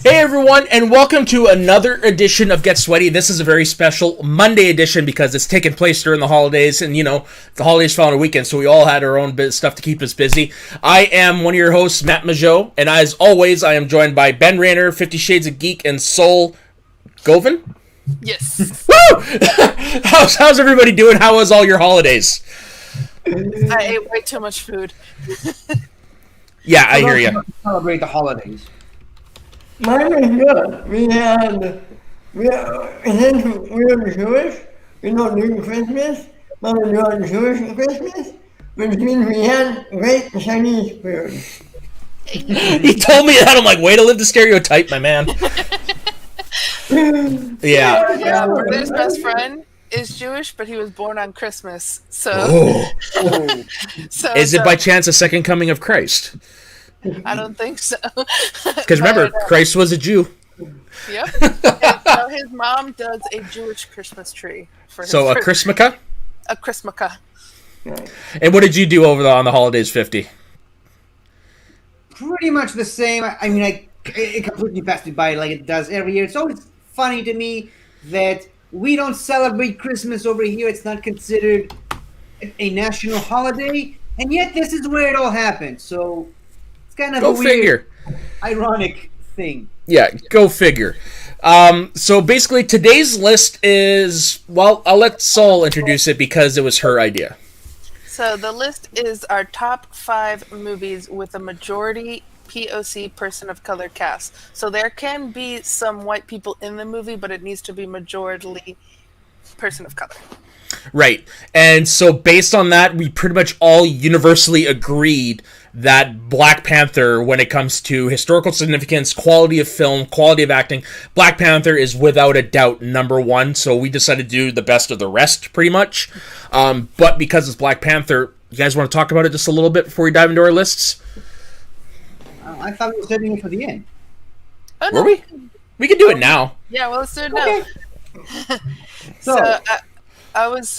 Hey everyone, and welcome to another edition of Get Sweaty. This is a very special Monday edition because it's taking place during the holidays, and the holidays fell on a weekend, so we all had our own bit of stuff to keep us busy. I am one of your hosts, Matt Majot, and as always, I am joined by Ben Rayner, 50 Shades of Geek, and Sol Govan. Yes. Woo! How's everybody doing? How was all your holidays? I ate way too much food. Yeah, I hear you. Celebrate the holidays. Mine is good. Since we're Jewish, we don't do Christmas, but we do Jewish Christmas, which means we had great Chinese food. He told me that. I'm like, way to live the stereotype, my man. Yeah. Yeah, Brother's best friend is Jewish, but he was born on Christmas. So, Is it by chance a second coming of Christ? I don't think so. Because remember, Christ was a Jew. Yep. And so his mom does a Jewish Christmas tree for his So a Christmaka? A Christmaka. And what did you do on the holidays, 50? Pretty much the same. It completely passed me by like it does every year. It's always funny to me that we don't celebrate Christmas over here. It's not considered a national holiday, and yet this is where it all happened. So it's kind of Go a figure. weird, ironic thing. Yeah, go figure. So basically, today's list is, well, I'll let Sol introduce it because it was her idea. So the list is our top 5 movies with a majority POC person of color cast. So there can be some white people in the movie, but it needs to be majority person of color. Right. And so based on that, we pretty much all universally agreed that Black Panther, when it comes to historical significance, quality of film, quality of acting, Black Panther is without a doubt number one. So we decided to do the best of the rest, pretty much. But because it's Black Panther, you guys want to talk about it just a little bit before we dive into our lists? I thought we were saving it for the end. Oh, Were we? We can do it now. Yeah, well, let's do it now. Okay.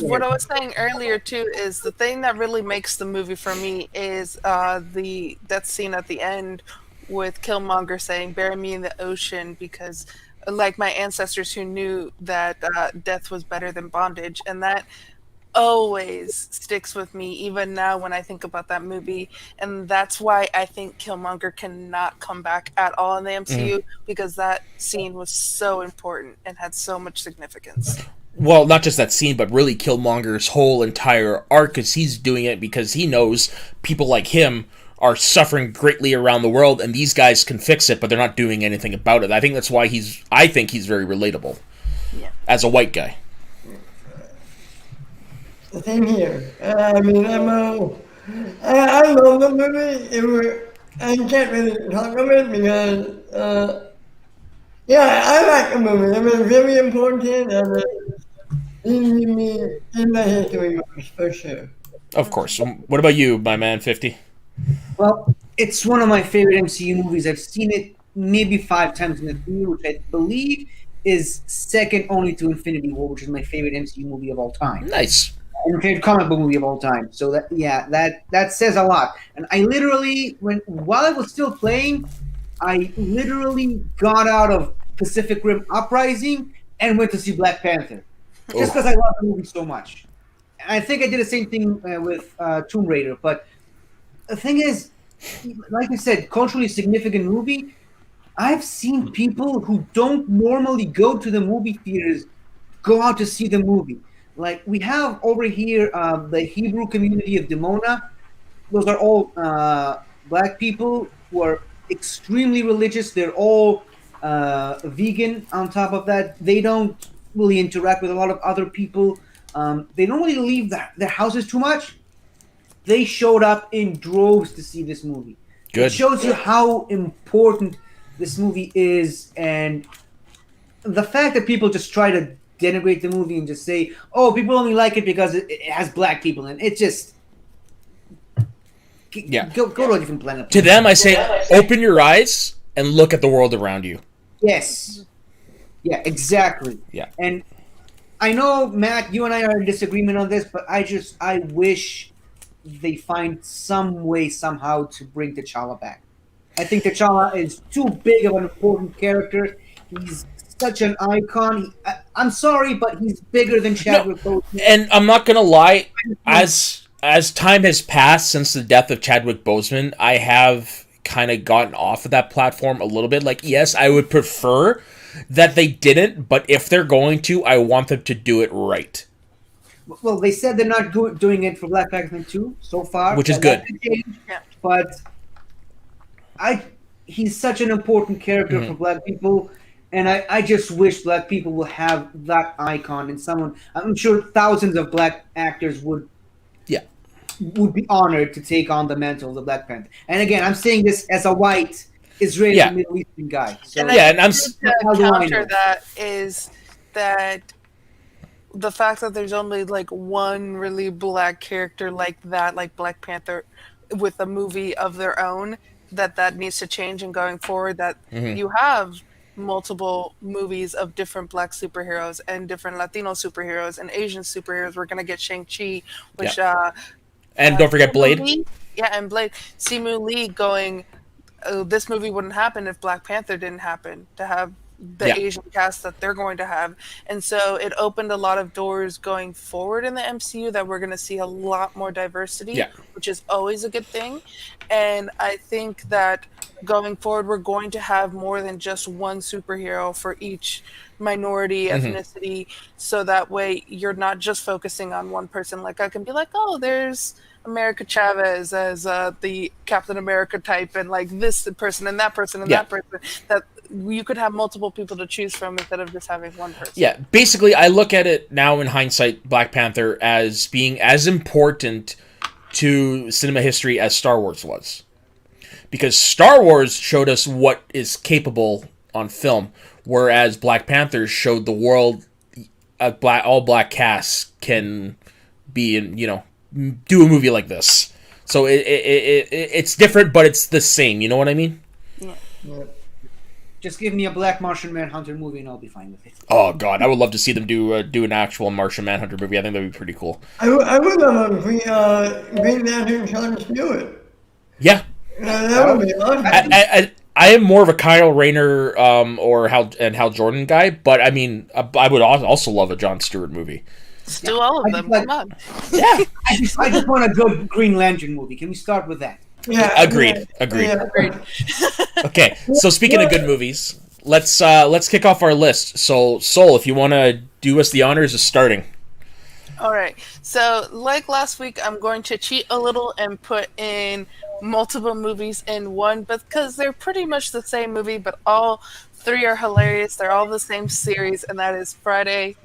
What I was saying earlier too is the thing that really makes the movie for me is that scene at the end with Killmonger saying "bury me in the ocean" because like my ancestors who knew that death was better than bondage, and that always sticks with me even now when I think about that movie, and that's why I think Killmonger cannot come back at all in the MCU because that scene was so important and had so much significance. Well, not just that scene, but really Killmonger's whole entire arc, because he's doing it because he knows people like him are suffering greatly around the world, and these guys can fix it, but they're not doing anything about it. I think that's why he's very relatable as a white guy. Same here. I love the movie. I can't really talk about it because, I like the movie. It was very important and in the history books, for sure. Of course. What about you, my man, 50? Well, it's one of my favorite MCU movies. I've seen it maybe 5 times in the theater, which I believe is second only to Infinity War, which is my favorite MCU movie of all time. Nice. And my favorite comic book movie of all time. So that says a lot. And I literally, while I was still playing, I literally got out of Pacific Rim Uprising and went to see Black Panther. Just because I love the movie so much. And I think I did the same thing with Tomb Raider. But the thing is, like I said, culturally significant movie. I've seen people who don't normally go to the movie theaters go out to see the movie. Like we have over here the Hebrew community of Dimona. Those are all black people who are extremely religious. They're all vegan on top of that. They don't really interact with a lot of other people. They don't really leave their houses too much. They showed up in droves to see this movie. Good. It shows you how important this movie is, and the fact that people just try to denigrate the movie and just say, oh, people only like it because it has black people in it. It just... Go to a different planet. To them, I say, open your eyes and look at the world around you. Yes. Yeah, exactly. Yeah. And I know, Matt, you and I are in disagreement on this, but I wish they find some way, somehow, to bring T'Challa back. I think T'Challa is too big of an important character. He's such an icon. I'm sorry, but he's bigger than Chadwick Boseman. And I'm not gonna lie, as time has passed since the death of Chadwick Boseman, I have kind of gotten off of that platform a little bit. Like, yes, I would prefer that they didn't, but if they're going to, I want them to do it right. Well, they said they're not doing it for Black Panther 2 so far, which is good. But he's such an important character for Black people, and I just wish Black people will have that icon and someone. I'm sure thousands of Black actors would be honored to take on the mantle of the Black Panther. And again, I'm saying this as a white Israeli Middle Eastern guy. So, and I'm counter that is that the fact that there's only like one really Black character like that, like Black Panther, with a movie of their own, that needs to change. And going forward, that you have multiple movies of different Black superheroes and different Latino superheroes and Asian superheroes. We're gonna get Shang-Chi, which and don't forget Blade. And Blade. Simu Lee going, this movie wouldn't happen if Black Panther didn't happen, to have the Asian cast that they're going to have. And so it opened a lot of doors going forward in the MCU that we're going to see a lot more diversity, which is always a good thing. And I think that going forward, we're going to have more than just one superhero for each minority ethnicity. So that way you're not just focusing on one person. Like, I can be like, oh, there's America Chavez as the Captain America type, and like this person and that person and that person, that you could have multiple people to choose from instead of just having one person. Yeah, basically, I look at it now in hindsight, Black Panther, as being as important to cinema history as Star Wars was. Because Star Wars showed us what is capable on film, whereas Black Panther showed the world all Black casts can be in, do a movie like this. So it's different, but it's the same. You know what I mean? Yeah. Just give me a Black Martian Manhunter movie and I'll be fine with it. Oh God, I would love to see them do an actual Martian Manhunter movie. I think that'd be pretty cool. I would love a Green Lantern Sean Stewart. Yeah. That would be awesome. I am more of a Kyle Rayner or Hal Jordan guy, but I mean, I would also love a Jon Stewart movie. Let's do all of them. Come on. Yeah. I just want a good Green Lantern movie. Can we start with that? Yeah. Agreed. Okay, so speaking of good movies, let's kick off our list. So, Sol, if you want to do us the honors of starting. All right. So, like last week, I'm going to cheat a little and put in multiple movies in one, because they're pretty much the same movie, but all three are hilarious. They're all the same series, and that is Friday,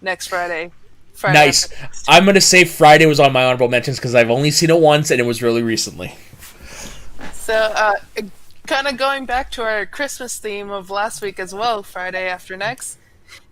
next Friday. Nice. I'm going to say Friday was on my honorable mentions because I've only seen it once, and it was really recently. So, kind of going back to our Christmas theme of last week as well, Friday After Next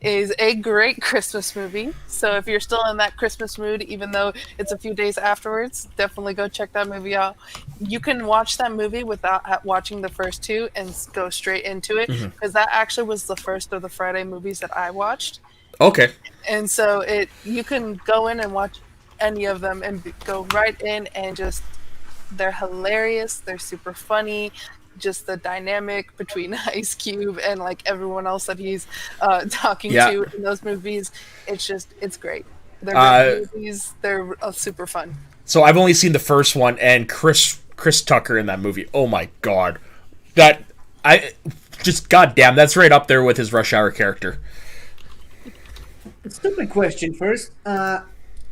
is a great Christmas movie. So if you're still in that Christmas mood, even though it's a few days afterwards, definitely go check that movie out. You can watch that movie without watching the first two and go straight into it, because that actually was the first of the Friday movies that I watched. Okay. And so you can go in and watch any of them and go right in, and just they're hilarious. They're super funny. Just the dynamic between Ice Cube and like everyone else that he's talking to in those movies, it's great. They're great movies. They're super fun. So I've only seen the first one, and Chris Tucker in that movie. Oh my God, goddamn, that's right up there with his Rush Hour character. Stupid question first.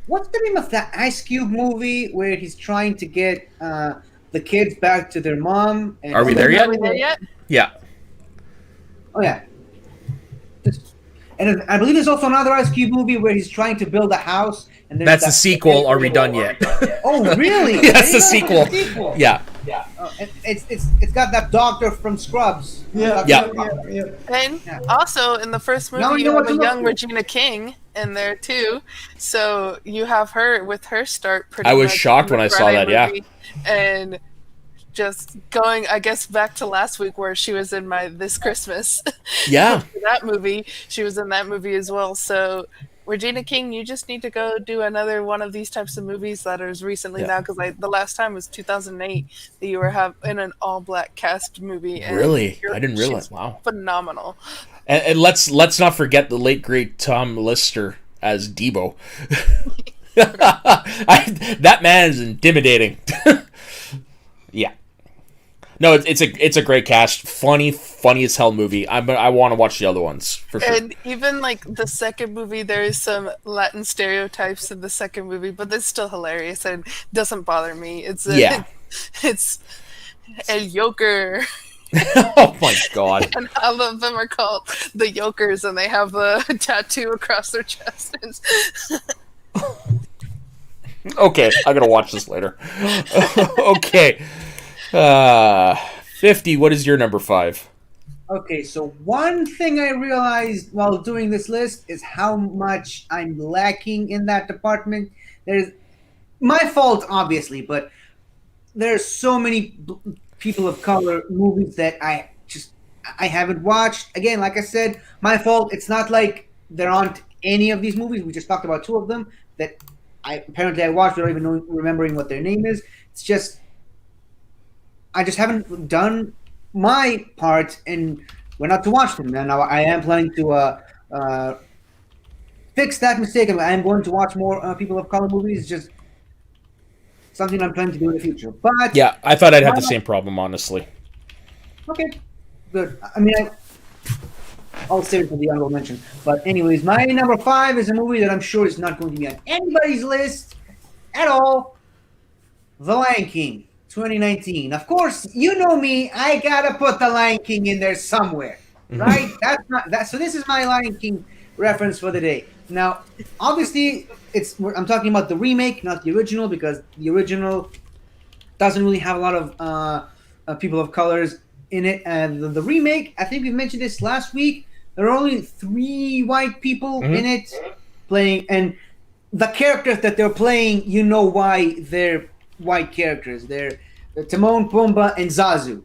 What's the name of that Ice Cube movie where he's trying to get the kids back to their mom? And Are we there yet? Yeah. Oh yeah. And I believe there's also another Ice Cube movie where he's trying to build a house. And that's the sequel. Are we done yet? Oh really? That's the sequel. Yeah. Yeah. It's got that doctor from Scrubs. Yeah. And also in the first movie, you have a young Regina King in there too. So you have her with her start. I was shocked when I saw that. Yeah. And just going, I guess, back to last week where she was in my This Christmas. Yeah. That movie, she was in that movie as well. So Regina King, you just need to go do another one of these types of movies that is recently Yeah. now, because the last time was 2008 that you were in an all-black cast movie. And Really? I didn't realize. she's Wow. phenomenal. And let's not forget the late great Tom Lister as Debo. That man is intimidating. Yeah. No, it's a great cast. Funny as hell movie. I want to watch the other ones for sure. And even like the second movie, there is some Latin stereotypes in the second movie, but it's still hilarious and doesn't bother me. It's it's El Joker. Oh my god. And all of them are called the Yokers, and they have a tattoo across their chest. Okay, I'm gonna watch this later. Okay. 50, what is your number 5? Okay, so one thing I realized while doing this list is how much I'm lacking in that department. There's my fault, obviously, but there's so many people of color movies that I haven't watched. Again, like I said, my fault. It's not like there aren't any of these movies. We just talked about 2 of them that I watched without even remembering what their name is. It's just I just haven't done my part and went out to watch them. And I am planning to fix that mistake. I am going to watch more people of color movies. It's just something I'm planning to do in the future. But Yeah, I thought I'd have the same problem, honestly. okay, good. I mean, I'll save it for the honorable mention. But anyways, my number 5 is a movie that I'm sure is not going to be on anybody's list at all. The Lion King, 2019. Of course, you know me. I gotta put The Lion King in there somewhere, right? That's not that. So this is my Lion King reference for the day. Now, obviously, I'm talking about the remake, not the original, because the original doesn't really have a lot of people of colors in it. And the remake, I think we mentioned this last week. There are only 3 white people in it playing, and the characters that they're playing, you know why they're white characters. They're Timon, Pumbaa, and Zazu.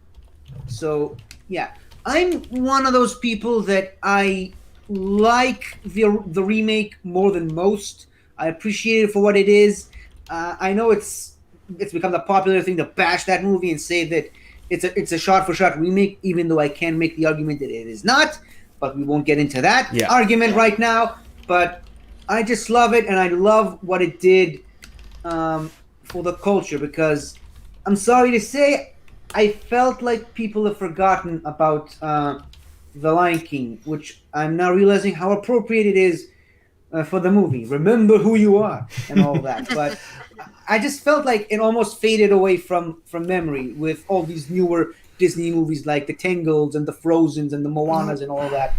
So yeah, I'm one of those people that I like the remake more than most. I appreciate it for what it is. I know it's become the popular thing to bash that movie and say that it's a shot for shot remake, even though I can make the argument that it is not. But we won't get into that argument right now. But I just love it, and I love what it did for the culture, because I'm sorry to say, I felt like people have forgotten about The Lion King, which I'm now realizing how appropriate it is for the movie. Remember who you are and all that. But I just felt like it almost faded away from memory with all these newer Disney movies like the Tangles and the Frozens and the Moanas and all that.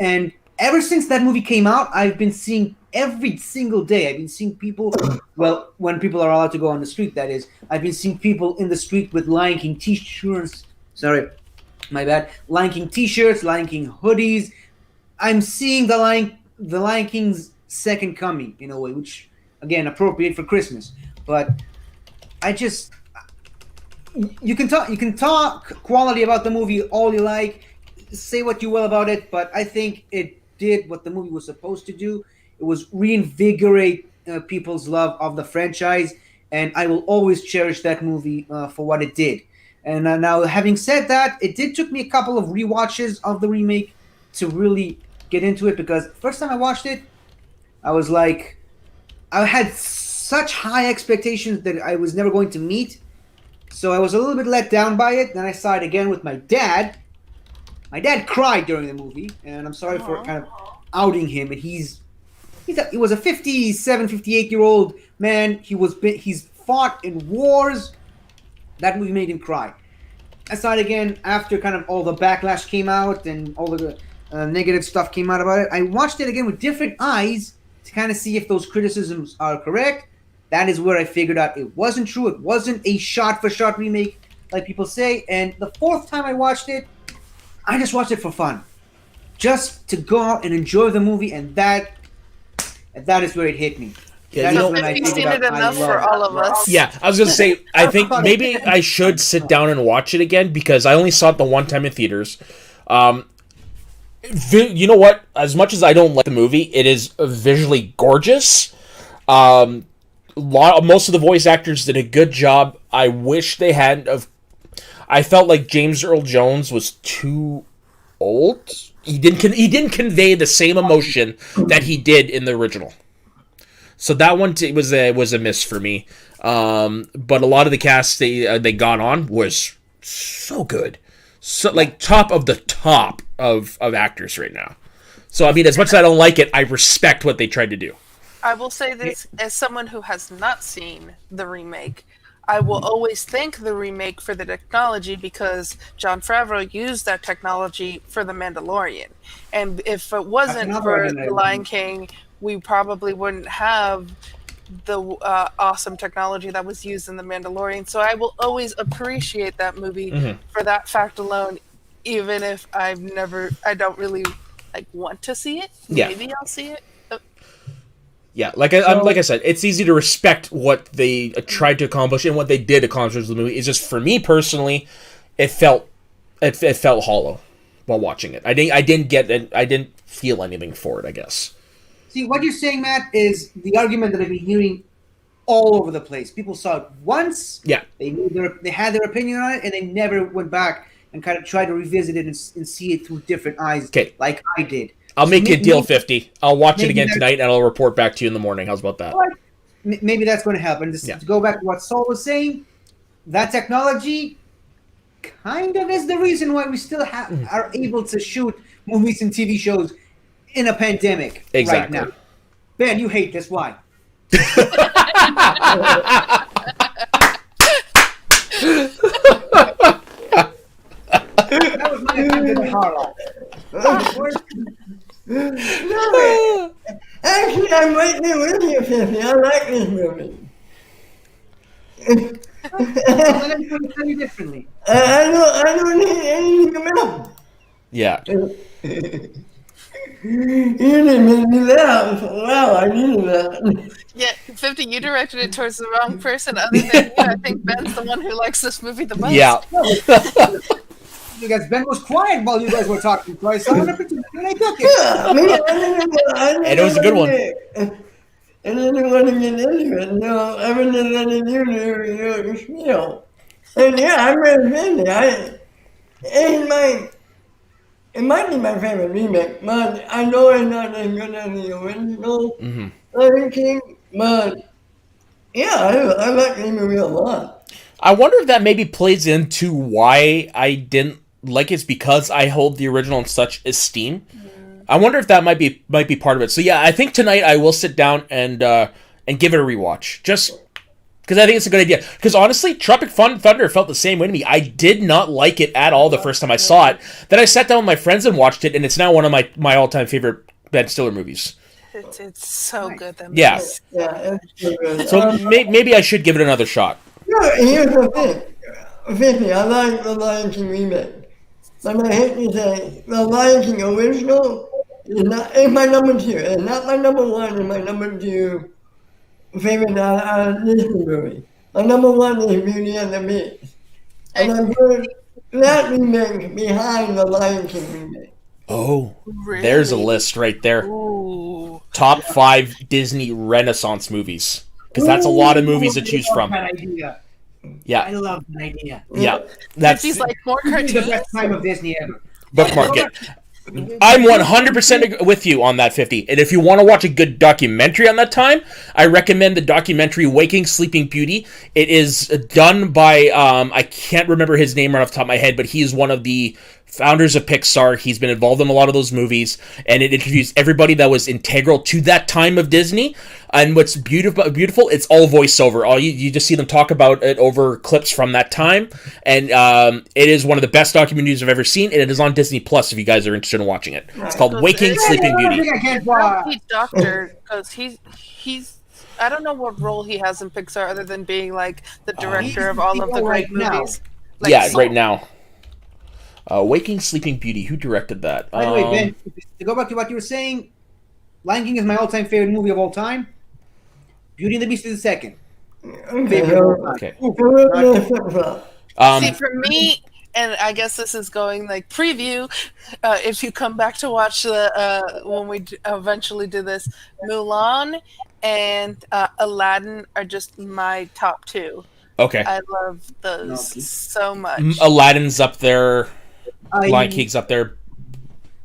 And ever since that movie came out, I've been seeing every single day. I've been seeing people, well, when people are allowed to go on the street, that is. I've been seeing people in the street with Lion King t-shirts. Sorry, my bad. Lion King t-shirts, Lion King hoodies. I'm seeing the Lion King's second coming in a way, which, again, appropriate for Christmas. But I just... You can talk quality about the movie all you like, say what you will about it, but I think it did what the movie was supposed to do. It was reinvigorate people's love of the franchise, and I will always cherish that movie for what it did. And now, having said that, it did took me a couple of rewatches of the remake to really get into it, because first time I watched it, I was like, I had such high expectations that I was never going to meet. So I was a little bit let down by it. Then I saw it again with my dad. My dad cried during the movie, and I'm sorry for kind of outing him. And he was a 57, 58-year-old man. He's fought in wars. That movie made him cry. I saw it again after kind of all the backlash came out and all the negative stuff came out about it. I watched it again with different eyes to kind of see if those criticisms are correct. That is where I figured out it wasn't true. It wasn't a shot-for-shot remake like people say. And the 4th time I watched it, I just watched it for fun. Just to go out and enjoy the movie, and that is where it hit me. Yeah, You've seen it enough for all of us. Yeah, I was going to say, I think maybe I should sit down and watch it again, because I only saw it the one time in theaters. You know what? As much as I don't like the movie, it is visually gorgeous. Most of the voice actors did a good job. I wish they hadn't of. I felt like James Earl Jones was too old. He didn't convey the same emotion that he did in the original. So that one was a miss for me. But a lot of the cast they got on was so good, so like top of the top of actors right now. So I mean, as much as I don't like it, I respect what they tried to do. I will say this as someone who has not seen the remake. I will always thank the remake for the technology because Jon Favreau used that technology for The Mandalorian. And if it wasn't for The Lion King, we probably wouldn't have the awesome technology that was used in The Mandalorian. So I will always appreciate that movie for that fact alone, even if I don't really want to see it. Yeah. Maybe I'll see it. Yeah, like I said, it's easy to respect what they tried to accomplish and what they did accomplish with the movie. It's just for me personally, it felt hollow while watching it. I didn't feel anything for it, I guess. See, what you're saying, Matt, is the argument that I've been hearing all over the place. People saw it once. Yeah, they had their opinion on it, and they never went back and kind of tried to revisit it and see it through different eyes, like I did. I'll make you a deal 50. I'll watch it again tonight, and I'll report back to you in the morning. How's about that? Maybe that's going to help. And to go back to what Saul was saying, that technology kind of is the reason why we still are able to shoot movies and TV shows in a pandemic right now. Ben, you hate this. Why? That was my attempt at a Harlow. No, actually, I'm right there with you, Fifi. I like this movie. I'm going to tell you differently. I don't need anything about it. Yeah. You didn't make me laugh. Wow, I needed that. Yeah, 50, you directed it towards the wrong person. Other than you, I think Ben's the one who likes this movie the most. Yeah. Because Ben was quiet while you guys were talking, so I saw an opportunity and I took it. And it was a good one. And I didn't want to get into it. No, I was just letting you do your spiel. And yeah, I'm really busy. It might be my favorite remake, but I know it's not as good as the original Lion King. But yeah, I like the movie a lot. I wonder if that maybe plays into why I didn't like it's because I hold the original in such esteem. I wonder if that might be part of it. So yeah, I think tonight I will sit down and give it a rewatch, just because I think it's a good idea. Because honestly, Tropic Thunder felt the same way to me. I did not like it at all the first time I saw it. Then I sat down with my friends and watched it, and it's now one of my all-time favorite Ben Stiller movies. It's so good. That yeah. Yeah, it's so good. So maybe I should give it another shot. No, here's the thing. 50, I like the Lion King remake. But I hate to say, the Lion King original is my number 2. It's not my number 1, it's my number 2 favorite Disney movie. My number 1 is Beauty and the Beast. And I put that remake behind the Lion King remake. Oh, Really? There's a list right there. Ooh. Top 5 Disney Renaissance movies. Because that's a lot of movies to choose from. Yeah. I love that idea. Yeah. That's She's like more It's cartoons. the best time of Disney ever. bookmark it. I'm 100% with you on that, 50. And if you want to watch a good documentary on that time, I recommend the documentary Waking Sleeping Beauty. It is done by, I can't remember his name right off the top of my head, but he is one of the founders of Pixar. He's been involved in a lot of those movies, and it interviews everybody that was integral to that time of Disney. And what's beautiful, it's all voiceover. All you just see them talk about it over clips from that time, and it is one of the best documentaries I've ever seen, and it is on Disney Plus if you guys are interested in watching it. It's called Waking Sleeping Beauty. He's doctor because he's I don't know what role he has in Pixar other than being like the director of all of the great movies. Like, yeah, right now. Waking Sleeping Beauty. Who directed that? By the way, Ben, to go back to what you were saying, Lion King is my all-time favorite movie of all time. Beauty and the Beast is the second. Okay. Favorite of all time. Okay. see, for me, and I guess this is going like preview. If you come back to watch the when we eventually do this, Mulan and Aladdin are just my top two. Okay. I love those Okay. so much. Aladdin's up there. Lion I, King's up there.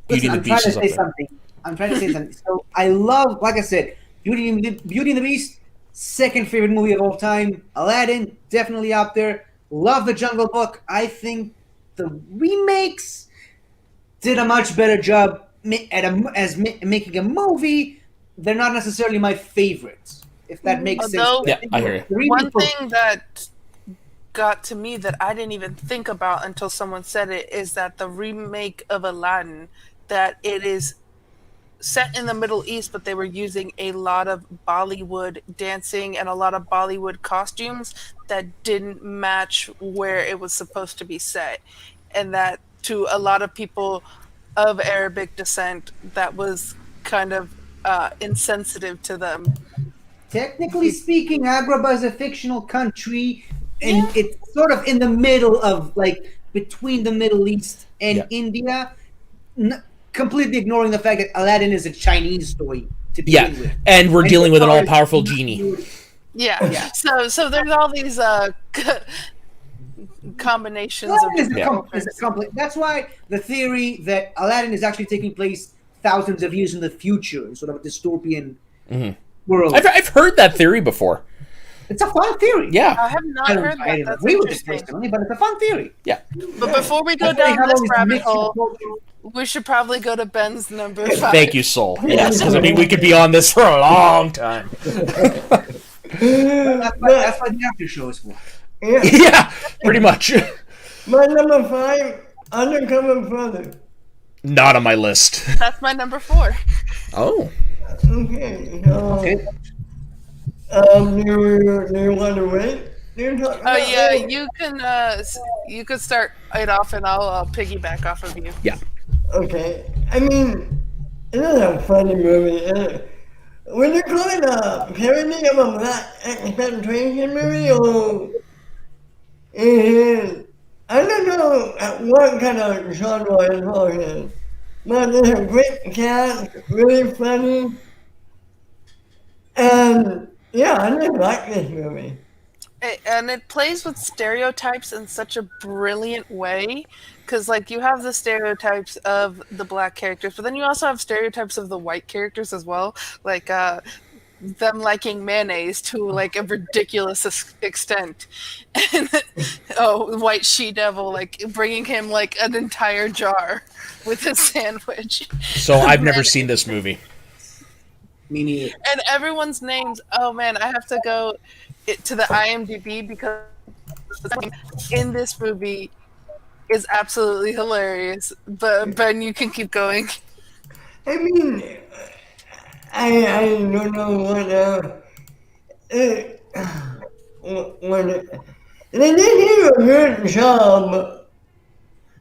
Beauty listen, and I'm the trying Beast to is up say there. something. I'm trying to say something. So I love, like I said, Beauty and the Beast, second favorite movie of all time. Aladdin, definitely up there. Love The Jungle Book. I think the remakes did a much better job making a movie. They're not necessarily my favorites, if that makes Although- sense. Yeah, I hear you. The remake One was- thing that got to me that I didn't even think about until someone said it is that the remake of Aladdin, that it is set in the Middle East, but they were using a lot of Bollywood dancing and a lot of Bollywood costumes that didn't match where it was supposed to be set. And that to a lot of people of Arabic descent, that was kind of insensitive to them. Technically speaking, Agrabah is a fictional country, and Yeah. it's sort of in the middle of, like, between the Middle East and Yeah. India, completely ignoring the fact that Aladdin is a Chinese story to Yeah, begin with. and we're And dealing with an Jafar all-powerful is- genie. Yeah. Yeah. So there's all these combinations of Aladdin is different a complex. That's why the theory that Aladdin is actually taking place thousands of years in the future, in sort of a dystopian world. I've heard that theory before. It's a fun theory. Yeah, I have not I heard don't that. That's agree with it interesting. personally, but it's a fun theory. yeah. But before we go That's why they down have this all these rabbit mixture hole, cultures. we should probably go to Ben's number 5. Thank you, Soul. Yes, because I mean we could be on this for a long time. That's what the after show is for. Yeah. Yeah, pretty much. My number 5, Undercover Brother. Not on my list. That's my number 4. Oh, Okay. So, Okay. do you want to wait? Do you talk Oh about yeah, it? you could start it off, and I'll piggyback off of you. yeah. Okay. I mean, it is a funny movie. Would you call it a parody of a black exploitation movie, or I don't know what kind of genre it's talking, but it's a great cast, really funny, and yeah, I just like this movie. And it plays with stereotypes in such a brilliant way, because like you have the stereotypes of the black characters, but then you also have stereotypes of the white characters as well, like them liking mayonnaise to like a ridiculous extent, and white she-devil like bringing him like an entire jar with his sandwich. So I've never seen this movie. Me neither. And everyone's names. Oh man, I have to go to the IMDb because in this movie is absolutely hilarious. But Ben, you can keep going. I mean, I don't know what they did do a good job.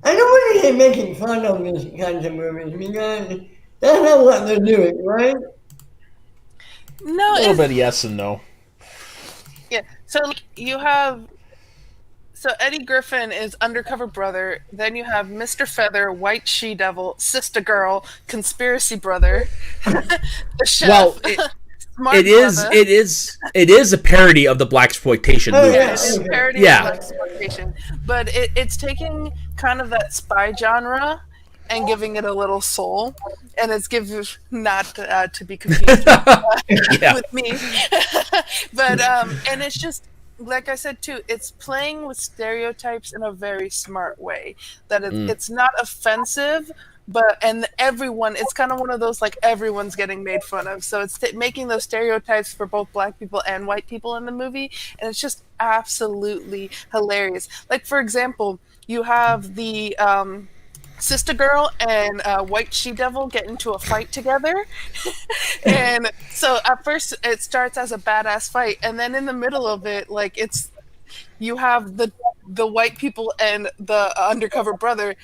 I don't want to say making fun of these kinds of movies because that's not what they're doing, right? No, A little it's, bit yes and no. yeah. So like, you have. So Eddie Griffin is undercover brother. Then you have Mr. Feather, White She-Devil, Sister Girl, Conspiracy Brother, the chef. Well, Smart it is Brother. it is a parody of the black exploitation Oh, movies. yeah. It's a parody Yeah. of black exploitation, but it's taking kind of that spy genre and giving it a little soul, and it's not to be confused Yeah. with me, but and it's just like I said too, it's playing with stereotypes in a very smart way. That it's not offensive, but and everyone, it's kind of one of those like everyone's getting made fun of. So it's making those stereotypes for both black people and white people in the movie, and it's just absolutely hilarious. Like for example, you have the Sister Girl and White She-Devil get into a fight together. And so at first it starts as a badass fight, and then in the middle of it, like you have the white people and the undercover brother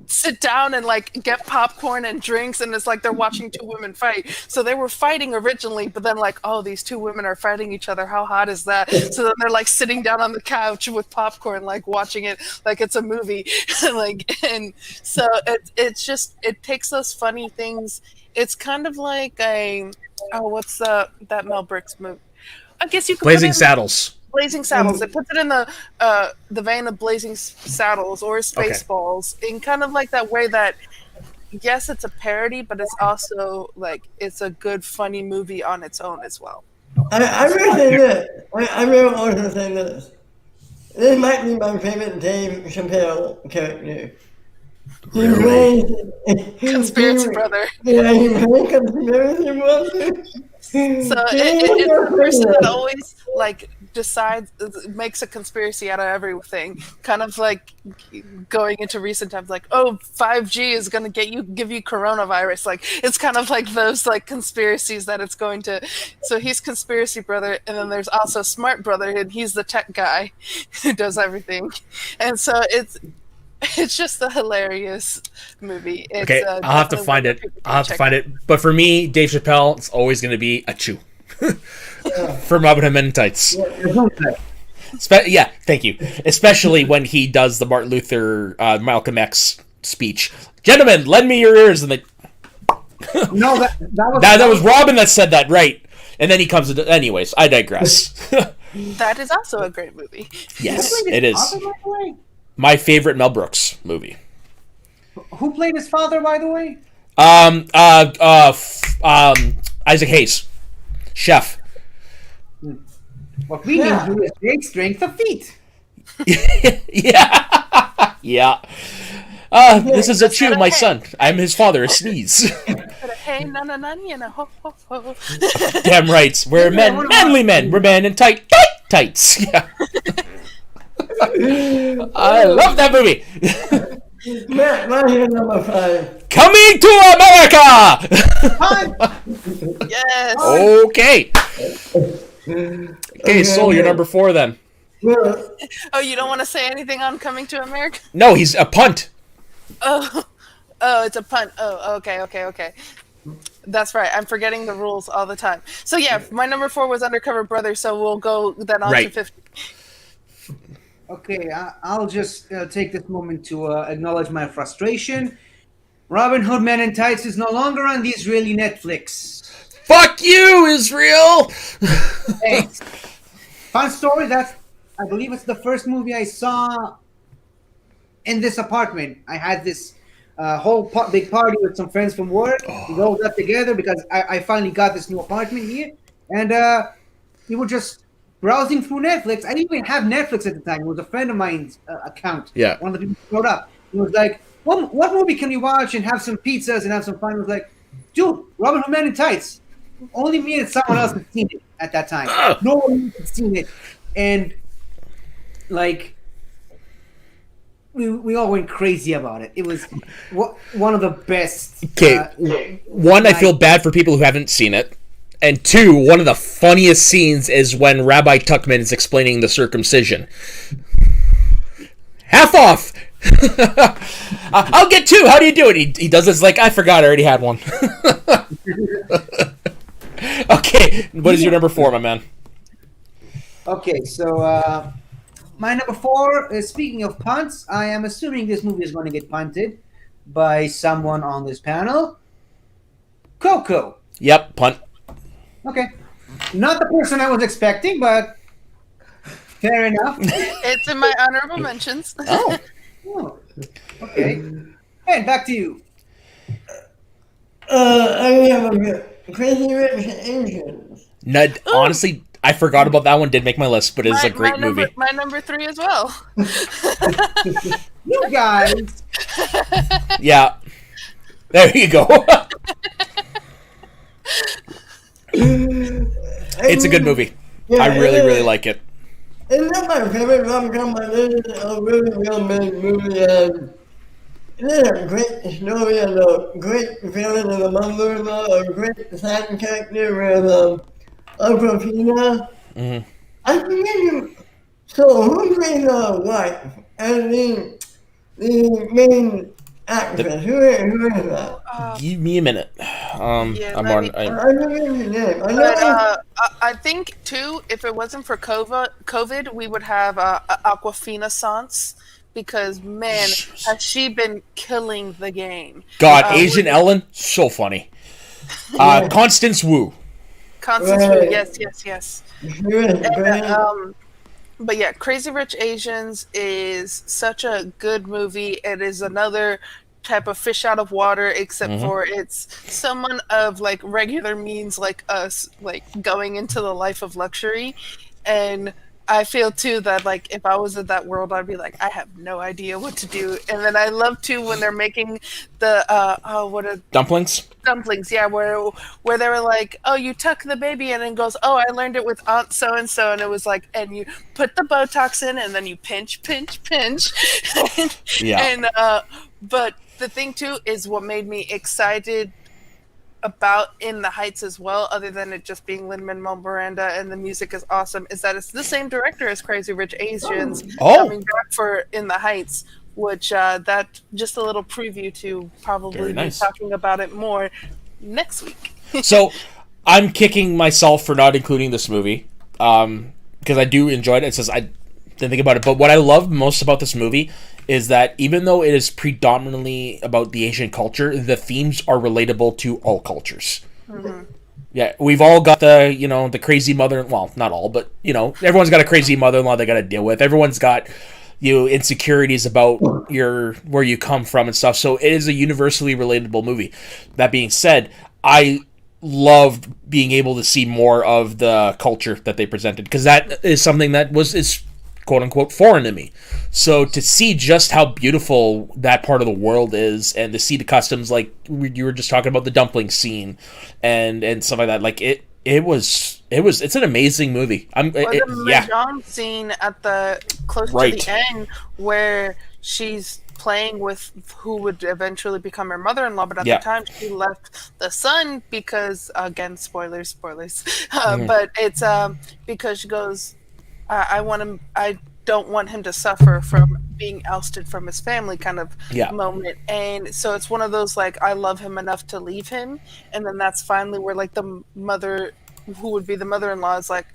sit down and like get popcorn and drinks, and it's like they're watching two women fight. So they were fighting originally, but then like, oh, these two women are fighting each other. How hot is that? So then they're like sitting down on the couch with popcorn, like watching it like it's a movie. And so it's just, it takes those funny things. It's kind of like what's that Mel Brooks movie? I guess you could Blazing Saddles. Blazing Saddles. It puts it in the vein of Blazing Saddles or Spaceballs, in kind of like that way that, yes, it's a parody, but it's also like it's a good, funny movie on its own as well. I will say this. I will also say this. This might be my favorite Dave Chappelle character. Conspiracy brother. Yeah, he plays Conspiracy Brother. So it's a person that always like makes a conspiracy out of everything. Kind of like going into recent times, like, oh, 5G is going to give you coronavirus. Like, it's kind of like those like conspiracies that it's going to. So he's conspiracy brother, and then there's also smart brother, and he's the tech guy who does everything. And so it's just a hilarious movie. Okay, I'll have to find it. But for me, Dave Chappelle, it's always going to be a chew. From Robin Hood Men in Tights. Yeah, thank you. Especially when he does the Martin Luther, Malcolm X speech. Gentlemen, lend me your ears. And they... No, that was Robin that said that, right? And then he comes into... Anyways, I digress. That is also a great movie. Yes, it is. My favorite Mel Brooks movie. Who played his father, by the way? Isaac Hayes, chef. What we need to do is great strength of feet. Yeah, yeah. This is a chew, my son. I'm his father. A sneeze. Hey, ho, ho, ho. Damn right. We're men, manly men. We're men in tights. Yeah. I love that movie. Matt, number 5. Coming to America. Yes. Okay. Okay, Soul, you're number 4 then. Oh, you don't want to say anything on Coming to America? No, he's a punt. Oh, it's a punt. Oh, okay. That's right. I'm forgetting the rules all the time. So yeah, my number 4 was Undercover Brother. So we'll go then on to 50. Okay, I'll just take this moment to acknowledge my frustration. Robin Hood Men in Tights is no longer on the Israeli Netflix. Fuck you, Israel! Thanks. Fun story, I believe it's the first movie I saw in this apartment. I had this whole big party with some friends from work. We all got together because I finally got this new apartment here. And we were just browsing through Netflix. I didn't even have Netflix at the time. It was a friend of mine's account. Yeah. One of the people showed up. He was like, what movie can we watch and have some pizzas and have some fun? I was like, dude, Robin Hood Men in Tights. Only me and someone else had seen it at that time. No one had seen it. And, like, we all went crazy about it. It was one of the best. Okay, one, I feel bad for people who haven't seen it. And 2, one of the funniest scenes is when Rabbi Tuckman is explaining the circumcision. Half off! I'll get 2. How do you do it? He does this like, I forgot I already had one. Okay, what is your number 4, my man? Okay, so my number 4 is, speaking of punts, I am assuming this movie is going to get punted by someone on this panel. Coco. Yep, punt. Okay. Not the person I was expecting, but fair enough. It's in my honorable mentions. Oh, okay. Hey, back to you. I have a Crazy Rich Asians. No, honestly, I forgot about that one. Did make my list, but it's a great movie. My number 3 as well. You guys. Yeah. There you go. It's a good movie. Yeah, I really like it. It's not my favorite rom-com, but it is a really well-made movie, and it is a great story and a great villain and a mother-in-law, a great side character with Aquafina. Mm-hmm. I think so who plays the wife and the main actress. Who is that? Give me a minute. Yeah, I'm let me- on. I don't know his name. I But know. I think too, if it wasn't for COVID, we would have Aquafina Sans, because man, has she been killing the game? God, Asian Ellen, so funny. Constance Wu. Constance Wu, Right. yes. She is great. But yeah, Crazy Rich Asians is such a good movie. It is another type of fish out of water, except for it's someone of like regular means like us, like going into the life of luxury. And I feel too that like if I was in that world, I'd be like, I have no idea what to do. And then I love too when they're making the Dumplings? dumplings, yeah, where they were like, oh, you tuck the baby in, and goes, oh, I learned it with Aunt so and so, and it was like, and you put the Botox in, and then you pinch. Yeah. And but the thing too is what made me excited about In the Heights as well, other than it just being Lin-Manuel Miranda and the music is awesome, is that it's the same director as Crazy Rich Asians coming back for In the Heights, which that just a little preview to probably be talking about it more next week. So I'm kicking myself for not including this movie because I do enjoy it. It says I didn't think about it, but what I love most about this movie is that even though it is predominantly about the Asian culture, the themes are relatable to all cultures. Yeah, we've all got the crazy mother. Well, not all, but everyone's got a crazy mother-in-law they got to deal with. Everyone's got insecurities about where you come from and stuff. So it is a universally relatable movie. That being said, I loved being able to see more of the culture that they presented, because that is something that is quote unquote foreign to me. So to see just how beautiful that part of the world is, and to see the customs, like you were just talking about the dumpling scene and stuff like that, like it's an amazing movie. The mahjong scene at the close to the end where she's playing with who would eventually become her mother-in-law, but at the time she left the son because, again, spoilers, but it's because she goes, I don't want him to suffer from being ousted from his family kind of moment. And so it's one of those, like, I love him enough to leave him. And then that's finally where, like, the mother, who would be the mother-in-law, is like,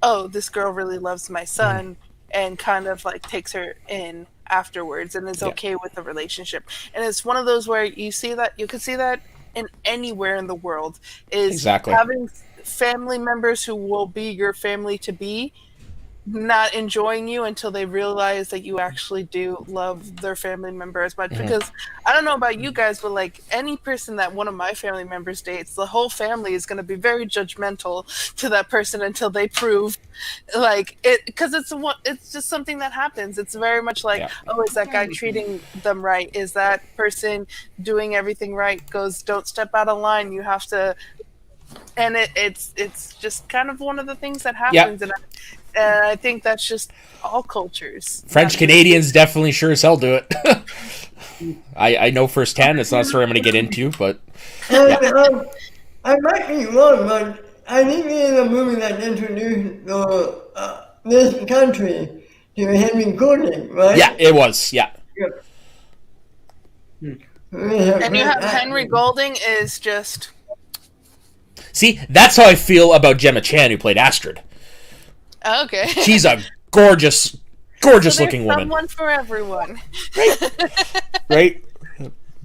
oh, this girl really loves my son, and kind of, like, takes her in afterwards and is okay with the relationship. And it's one of those where you can see that in anywhere in the world, is having family members who will be your family to be not enjoying you until they realize that you actually do love their family member as much. Because I don't know about you guys, but like any person that one of my family members dates, the whole family is going to be very judgmental to that person until they prove like it, because it's just something that happens. It's very much like, oh, is that guy treating them right? Is that person doing everything right? Goes, don't step out of line, you have to. And it's just kind of one of the things that happens. And I think that's just all cultures. French Canadians definitely sure as hell do it. I know firsthand. It's not a story I'm going to get into, but I might be wrong, but I think it is a movie that introduced this country to Henry Golding, right? Yeah, it was. Yeah. And you have Henry Golding is just. See, that's how I feel about Gemma Chan, who played Astrid. Okay. She's a gorgeous looking woman. Someone for everyone. Right?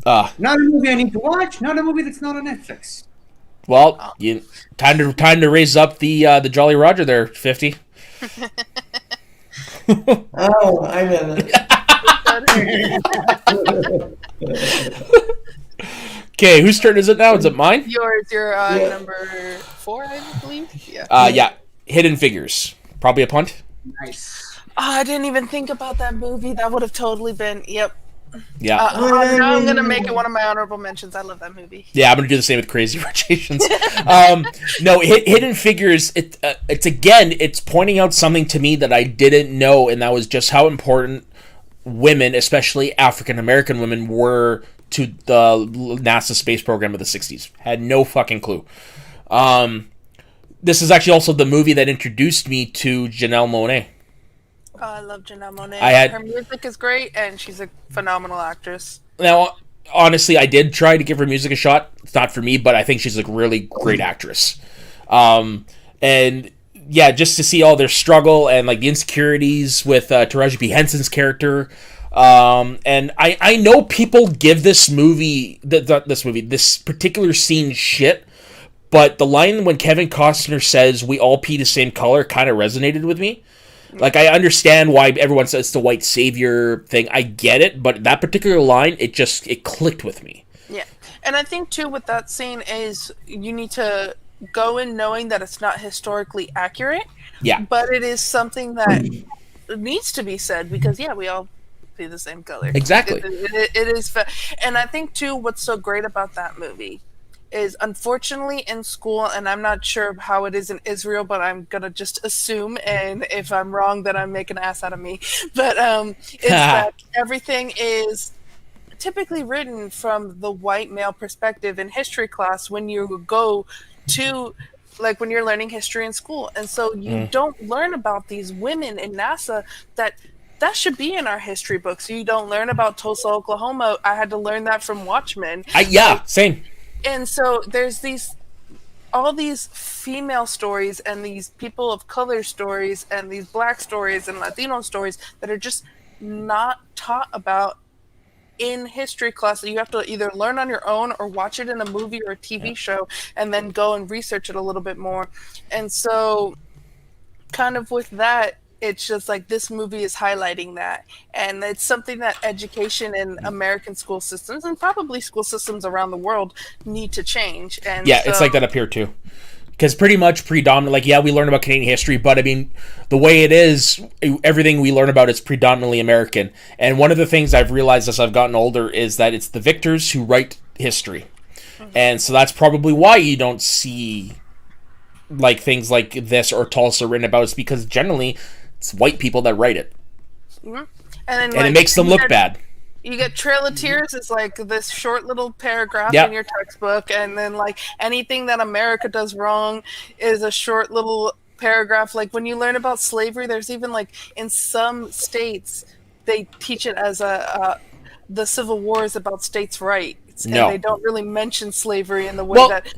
Not a movie I need to watch. Not a movie that's not on Netflix. Well, time to raise up the Jolly Roger there, 50. Oh, I know that. Okay, whose turn is it now? Is it mine? Yours. You're number 4, I believe. Yeah. Hidden Figures. Probably a punt. Nice. Oh, I didn't even think about that movie. That would have totally been. Yep. Yeah. Now I'm gonna make it one of my honorable mentions. I love that movie. Yeah, I'm gonna do the same with Crazy Rich Asians. No, Hidden Figures. It's pointing out something to me that I didn't know, and that was just how important women, especially African American women, were to the NASA space program of the 60s. Had no fucking clue. This is actually also the movie that introduced me to Janelle Monáe. Oh, I love Janelle Monáe. Her music is great, and she's a phenomenal actress. Now, honestly, I did try to give her music a shot. It's not for me, but I think she's a really great actress. And yeah, just to see all their struggle and like the insecurities with Taraji P. Henson's character. And I know people give this particular scene shit, but the line when Kevin Costner says "we all pee the same color" kind of resonated with me. Like, I understand why everyone says it's the white savior thing. I get it, but that particular line, it clicked with me. Yeah. And I think, too, with that scene is you need to go in knowing that it's not historically accurate. Yeah. But it is something that needs to be said because, yeah, we all pee the same color. Exactly. It is. And I think, too, what's so great about that movie is, unfortunately, in school, and I'm not sure how it is in Israel, but I'm gonna just assume, and if I'm wrong, then I'm making an ass out of me. But is that everything is typically written from the white male perspective in history class when you go to, like, when you're learning history in school, and so you don't learn about these women in NASA that should be in our history books. You don't learn about Tulsa, Oklahoma. I had to learn that from Watchmen. Same. And so there's all these female stories and these people of color stories and these black stories and Latino stories that are just not taught about in history class. You have to either learn on your own or watch it in a movie or a TV show and then go and research it a little bit more. And so kind of with that, it's just like this movie is highlighting that, and it's something that education in American school systems and probably school systems around the world need to change. And it's like that up here too, because pretty much predominant, like, we learn about Canadian history, but I mean, the way it is, everything we learn about is predominantly American. And one of the things I've realized as I've gotten older is that it's the victors who write history, and so that's probably why you don't see like things like this or Tulsa written about. It's because generally it's white people that write it. Mm-hmm. And it makes them look bad. You get Trail of Tears is like this short little paragraph in your textbook, and then like anything that America does wrong is a short little paragraph. Like when you learn about slavery, there's even like in some states they teach it as the Civil War is about states' rights, and they don't really mention slavery in the way that.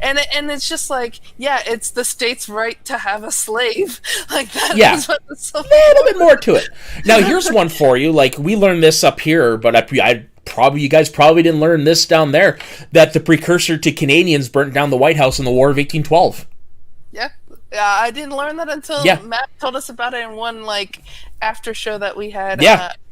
And it's just like, it's the state's right to have a slave. Like that. Is what the Civil War. A little bit more to it. Now, here's one for you. Like, we learned this up here, but you guys probably didn't learn this down there, that the precursor to Canadians burnt down the White House in the War of 1812. Yeah, I didn't learn that until Matt told us about it in one like after show that we had.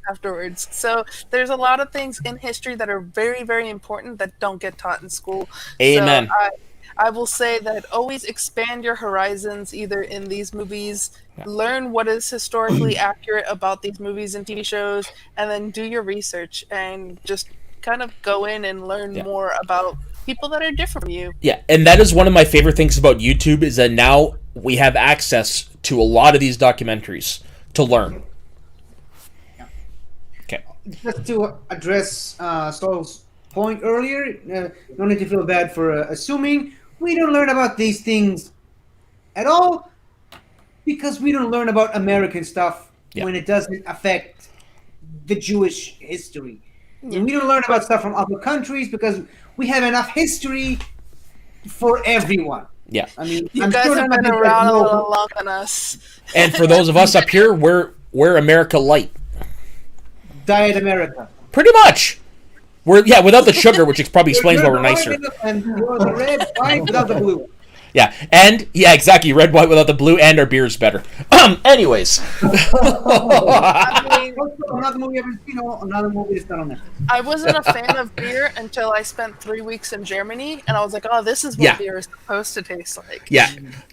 Afterwards. So there's a lot of things in history that are very, very important that don't get taught in school. Amen. So I will say that always expand your horizons either in these movies, learn what is historically accurate about these movies and TV shows, and then do your research and just kind of go in and learn more about people that are different from you. Yeah, and that is one of my favorite things about YouTube is that now we have access to a lot of these documentaries to learn. Just to address Saul's point earlier, no need to feel bad for assuming we don't learn about these things at all because we don't learn about American stuff when it doesn't affect the Jewish history. Yeah. We don't learn about stuff from other countries because we have enough history for everyone. Yeah, I mean, you guys have been around a little longer than us. And for those of us up here, we're America light. Diet America. Pretty much. We're without the sugar, which probably explains why we're nicer. And you're the red, white, without the blue. Yeah, and exactly, red, white without the blue, and our beer is better. Anyways. Another movie that's not on Netflix. I wasn't a fan of beer until I spent 3 weeks in Germany, and I was like, oh, this is what beer is supposed to taste like. Yeah,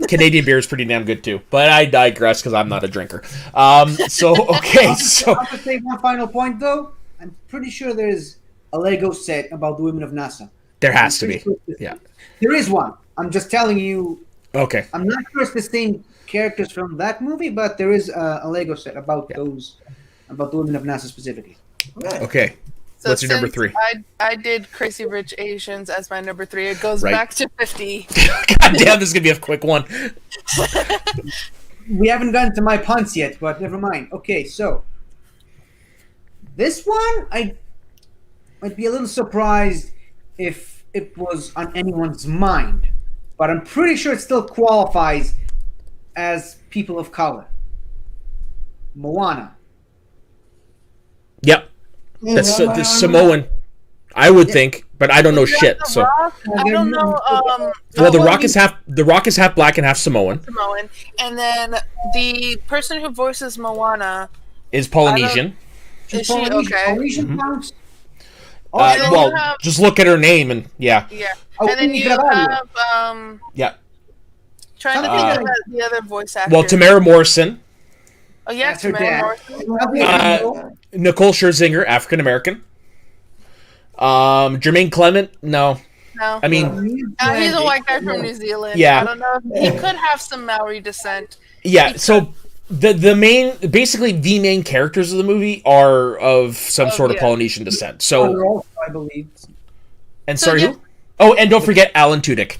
Canadian beer is pretty damn good too, but I digress because I'm not a drinker. So I'll just say one final point though. I'm pretty sure there's a Lego set about the women of NASA. There has to be. Yeah, there is one. I'm just telling you. Okay. I'm not sure it's the same characters from that movie, but there is a Lego set about about the women of NASA specifically. Okay. So what's your number 3? I did Crazy Rich Asians as my number 3. It goes back to 50. God damn, this is gonna be a quick one. We haven't gotten to my puns yet, but never mind. Okay, so this one I'd be a little surprised if it was on anyone's mind, but I'm pretty sure it still qualifies as people of color. Moana. Yep. That's Samoan. I would think, but I don't know shit. The So, Rock? I don't know. well, the Rock is half black and half Samoan. Samoan, and then the person who voices Moana Is Polynesian. is she okay? Polynesian counts? and then Well, you have- just look at her name and yeah. Yeah, Oh, and then you Trabalho. have Yeah. trying to think of the other voice actor. Well, Tamara Morrison, Oh yeah, That's her Tamara dad. Morrison. Nicole Scherzinger, African American. Jermaine Clement, no. No, I mean, he's a white guy from New Zealand. Yeah. I don't know. He could have some Maori descent. yeah. So the main characters of the movie are of some sort of yeah. Polynesian descent. So, Also, I believe. and sorry, yeah. who? Oh, and don't forget Alan Tudyk.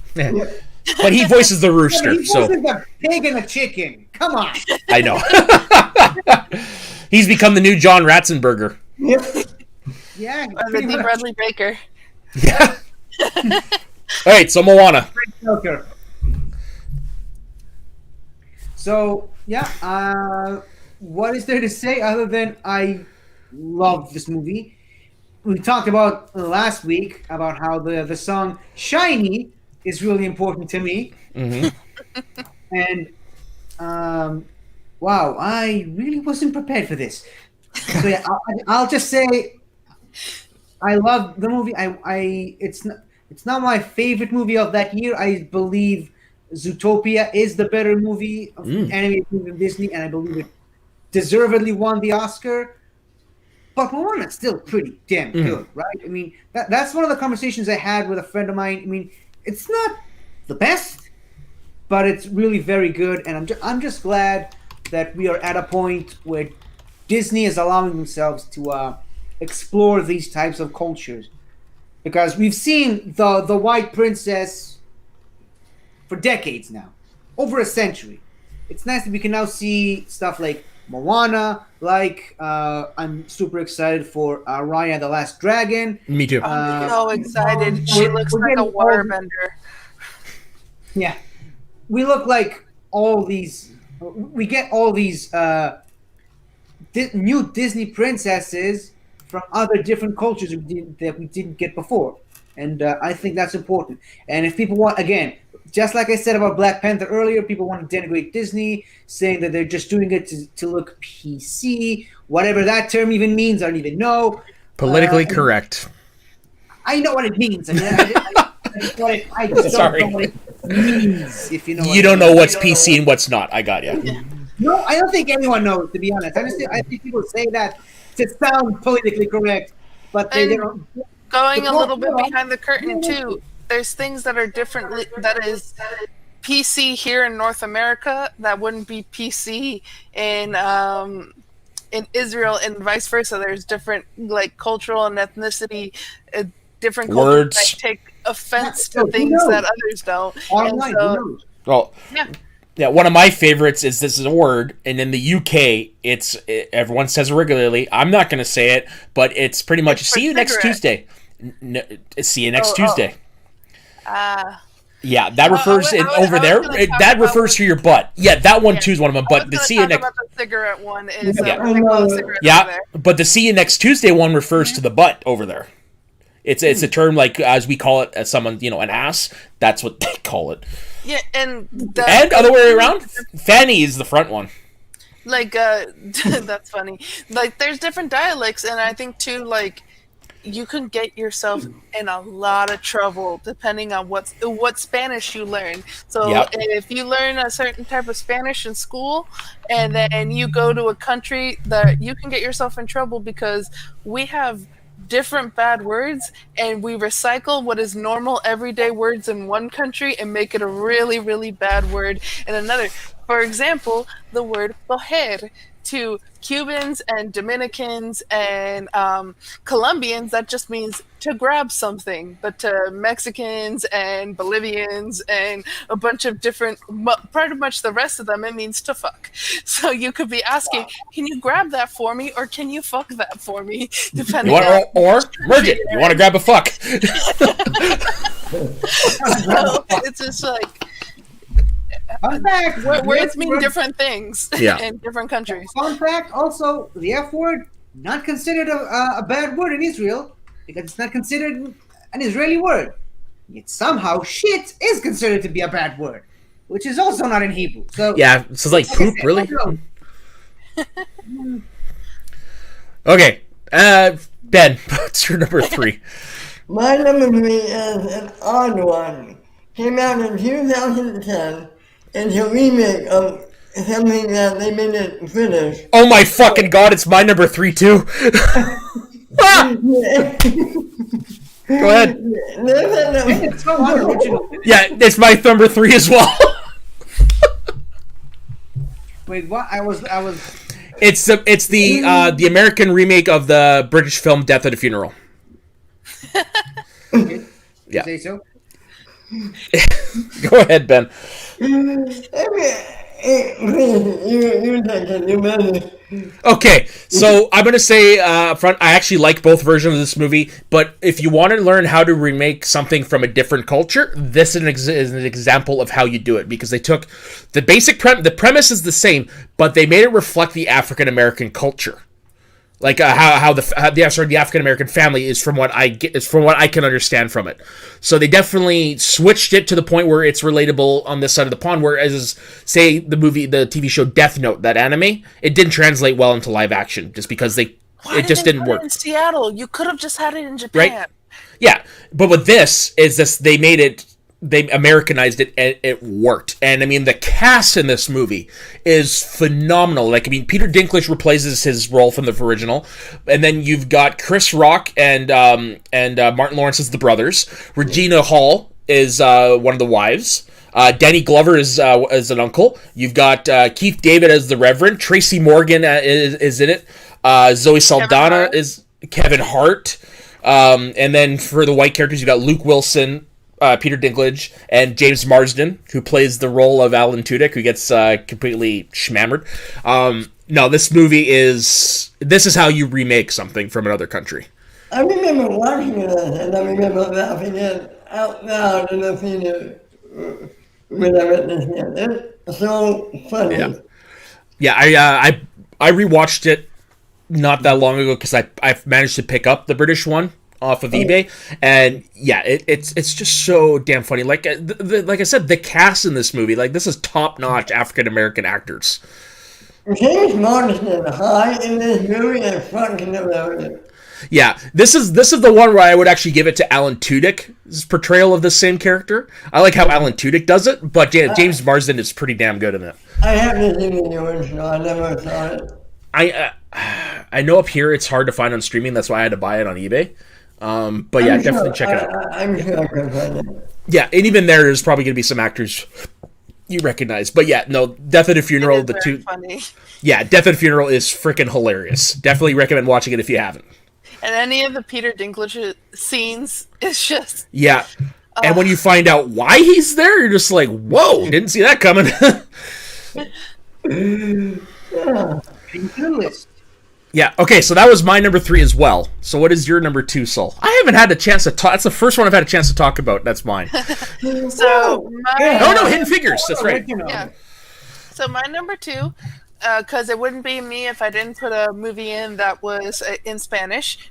But he voices the rooster, He so voices a pig and a chicken. Come on. I know. He's become the new John Ratzenberger. Yeah. Or the pretty D. much. Bradley Baker. Yeah. All right, so Moana. Joker. So yeah, what is there to say other than I love this movie? We talked about last week about how the song "Shiny" is really important to me, Mm-hmm. and wow, I really wasn't prepared for this. So yeah, I'll just say I love the movie. It's not my favorite movie of that year. I believe Zootopia is the better movie of animated movie of Disney, and I believe it deservedly won the Oscar. But Moana's still pretty damn good, right? I mean, that's one of the conversations I had with a friend of mine. I mean, it's not the best, but it's really very good, and I'm just glad that we are at a point where Disney is allowing themselves to explore these types of cultures, because we've seen the white princess for decades now, over a century. It's nice that we can now see stuff like Moana. Like I'm super excited for Raya the Last Dragon. Me too. I'm so excited. She looks we're like a getting waterbender. Yeah, we look like all these. We get all these new Disney princesses from other different cultures that we didn't get before, and I think that's important. And if people want, again, just like I said about Black Panther earlier, people want to denigrate Disney, saying that they're just doing it to look PC, whatever that term even means. I don't even know. Politically correct. I know what it means. I mean, I just Sorry. don't know what it means. If you know, what You I don't mean. know what's PC and what's not. I got you. No, I don't think anyone knows, to be honest. I think people say that to sound politically correct, but they And don't. going a little bit behind the curtain too, there's things that are differently that is PC here in North America that wouldn't be PC in Israel and vice versa. There's different like cultural and ethnicity, different cultures Words. that take offense Yeah, to who things knows? that others don't. Online, And so, who knows? Well, yeah. yeah, one of my favorites is this is a word, and in the UK, everyone says it regularly. I'm not going to say it, but it's pretty much It's for see you next cigarette. Tuesday. See you next Oh. Tuesday. Ah. Yeah, that refers I was over there. gonna talk That about refers to your butt. Yeah, that one too is one of them. I But was the gonna see you talk next. about the cigarette one is Yeah. cigarette over Yeah, there. but the see you next Tuesday one refers to the butt over there. It's a term like as we call it as someone an ass. That's what they call it. Yeah, and And other way around, fanny is the front one. like that's funny. Like there's different dialects, and I think too like you can get yourself in a lot of trouble depending on what Spanish you learn. So Yep. if you learn a certain type of Spanish in school and then you go to a country, that you can get yourself in trouble because we have different bad words and we recycle what is normal everyday words in one country and make it a really, really bad word in another. For example, the word coger. to Cubans and Dominicans and Colombians, that just means to grab something. But to Mexicans and Bolivians and a bunch of different, pretty much the rest of them, it means to fuck. So you could be asking, can you grab that for me, or can you fuck that for me? Depending on or merge it. You want to grab a fuck. So it's just like, Fun fact, words mean different things in different countries. Fun fact, also, the F word, not considered a bad word in Israel, because it's not considered an Israeli word. Yet somehow shit is considered to be a bad word, which is also not in Hebrew. So yeah, so it's like poop, really? Okay, Ben, what's your number 3? My number 3 is an odd one. Came out in 2010. It's a remake of something that they made it British. Oh my fucking god, it's my number 3 too. Ah! Go ahead. it's so unoriginal. Yeah, it's my number 3 as well. Wait, what? I was. It's the American remake of the British film Death at a Funeral. Yeah. Say so. Go ahead, Ben. Okay, so I'm gonna say up front, I actually like both versions of this movie, but if you want to learn how to remake something from a different culture, this is an example of how you do it, because they took the basic the premise is the same, but they made it reflect the African American culture. Like how the African American family is, from what I can understand from it. So they definitely switched it to the point where it's relatable on this side of the pond. Whereas, say the TV show Death Note, that anime, it didn't translate well into live action just because it just didn't work. In Seattle, you could have just had it in Japan. Right? Yeah, but with this they Americanized it, and it worked. And I mean, the cast in this movie is phenomenal. Like, I mean, Peter Dinklage replaces his role from the original, and then you've got Chris Rock and Martin Lawrence as the brothers. Regina Hall is one of the wives. Danny Glover is an uncle. You've got Keith David as the Reverend. Tracy Morgan is in it. Zoe Saldana is Kevin Hart. And then for the white characters, you've got Luke Wilson, Peter Dinklage, and James Marsden, who plays the role of Alan Tudyk, who gets completely schmammered. No, this is how you remake something from another country. I remember watching it, and I remember laughing it out loud in the theater when I witnessed it. It's so funny. Yeah. I rewatched it not that long ago because I've managed to pick up the British one off of eBay, and yeah, it's just so damn funny. Like like I said, the cast in this movie, like, this is top notch African American actors. James Marsden high in this movie and fucking about it. Yeah, this is the one where I would actually give it to Alan Tudyk's portrayal of the same character. I like how Alan Tudyk does it, but James Marsden is pretty damn good in it. I haven't seen the original. I never saw it. I know up here it's hard to find on streaming. That's why I had to buy it on eBay. But yeah, definitely check it out. I'm sure I can find it. Yeah, and even there's probably going to be some actors you recognize. But yeah, no, Death at a Funeral, the two. Funny. Yeah, Death at a Funeral is freaking hilarious. Definitely recommend watching it if you haven't. And any of the Peter Dinklage scenes is just... Yeah. And when you find out why he's there, you're just like, whoa, didn't see that coming. Yeah, okay, so that was my number 3 as well. So what is your number 2, Sol? I haven't had a chance to talk. That's the first one I've had a chance to talk about. That's mine. So no, Hidden Figures. That's right. Yeah. So my number 2, because it wouldn't be me if I didn't put a movie in that was in Spanish.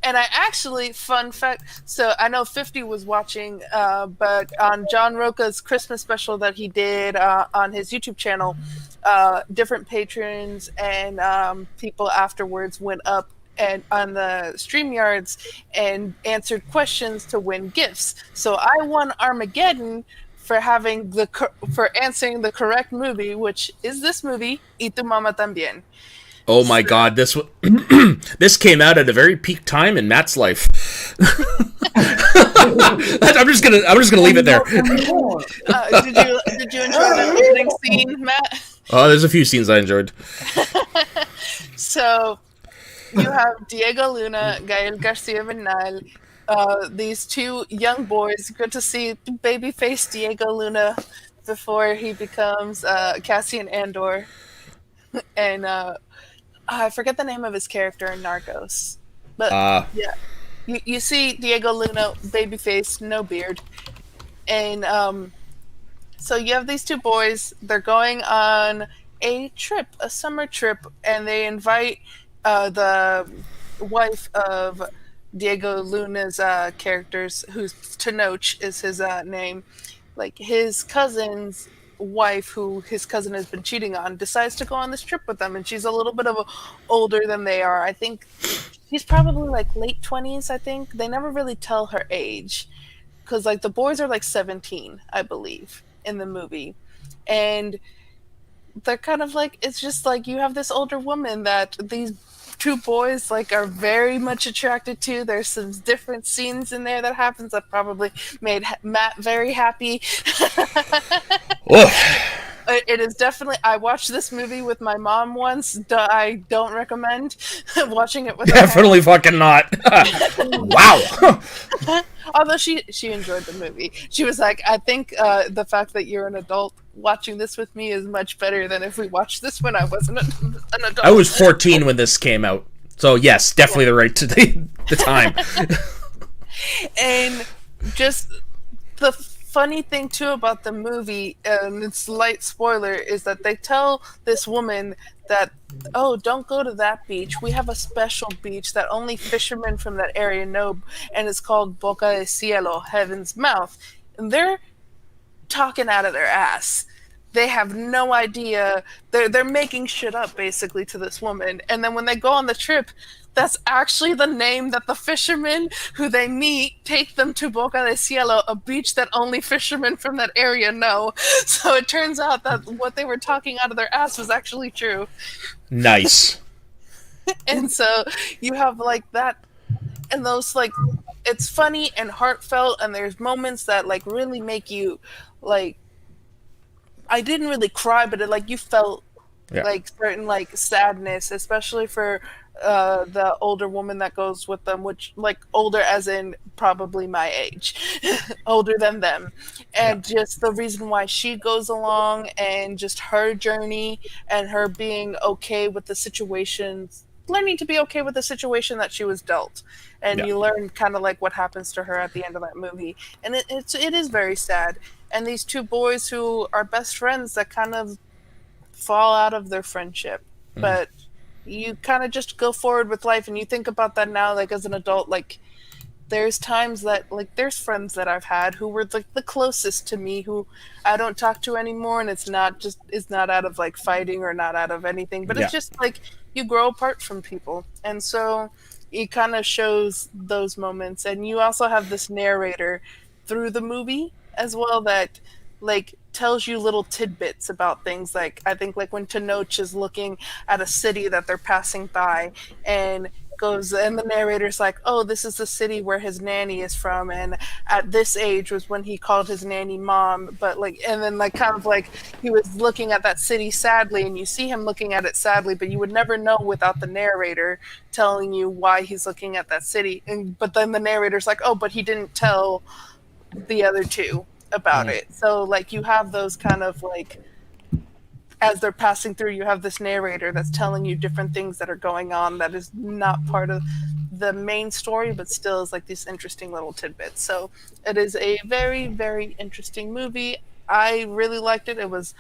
And I actually, fun fact, so I know 50 was watching, but on John Roca's Christmas special that he did on his YouTube channel, different patrons and people afterwards went up and on the StreamYards and answered questions to win gifts. So I won Armageddon for answering the correct movie, which is this movie, Y Tu Mama También. Oh my God! This came out at a very peak time in Matt's life. I'm just gonna leave it there. Did you enjoy the opening scene, Matt? Oh, there's a few scenes I enjoyed. So you have Diego Luna, Gael Garcia Bernal, these two young boys. Good to see babyface Diego Luna before he becomes Cassian Andor. And I forget the name of his character in Narcos. But yeah, you see Diego Luna, babyface, no beard. And so you have these two boys. They're going on a trip, a summer trip, and they invite the wife of Diego Luna's characters, who's Tenoch is his name. Like his cousin's wife, who his cousin has been cheating on, decides to go on this trip with them, and she's a little bit of older than they are. I think she's probably like late 20s. I think they never really tell her age, because like the boys are like 17, I believe, in the movie, and they're kind of like, it's just like you have this older woman that these two boys like are very much attracted to. There's some different scenes in there that happens that probably made Matt very happy. It is definitely. I watched this movie with my mom once. I don't recommend watching it with her. Definitely fucking not. Wow. Although she enjoyed the movie. She was like, I think the fact that you're an adult watching this with me is much better than if we watched this when I wasn't an adult. I was 14 when this came out. So yes, definitely the right to the time. And just the funny thing too about the movie, and it's light spoiler, is that they tell this woman that, oh, don't go to that beach. We have a special beach that only fishermen from that area know, and it's called Boca de Cielo, Heaven's Mouth. And they're talking out of their ass. They have no idea. They're making shit up basically to this woman. And then when they go on the trip, that's actually the name that the fishermen who they meet take them to Boca de Cielo, a beach that only fishermen from that area know. So it turns out that what they were talking out of their ass was actually true. Nice. And so you have like that, and those like, it's funny and heartfelt, and there's moments that like really make you like, I didn't really cry, but it, like you felt like certain like sadness, especially for the older woman that goes with them, which like older as in probably my age, older than them, and just the reason why she goes along, and just her journey and her being okay with the situations, learning to be okay with the situation that she was dealt. And you learn kind of like what happens to her at the end of that movie, and it is very sad. And these two boys who are best friends that kind of fall out of their friendship, but you kind of just go forward with life. And you think about that now, like as an adult, like there's times that like there's friends that I've had who were like the closest to me who I don't talk to anymore, and it's not out of like fighting or not out of anything, but it's just like you grow apart from people. And so it kind of shows those moments. And you also have this narrator through the movie as well that like tells you little tidbits about things. Like I think like when Tenoch is looking at a city that they're passing by, and the narrator's like, oh, this is the city where his nanny is from, and at this age was when he called his nanny mom, but like, and then like kind of like he was looking at that city sadly, and you see him looking at it sadly, but you would never know without the narrator telling you why he's looking at that city. But then the narrator's like, oh, but he didn't tell the other two about it. So like you have those kind of like, as they're passing through, you have this narrator that's telling you different things that are going on that is not part of the main story, but still is like these interesting little tidbits. So it is a very, very interesting movie. I really liked it. It was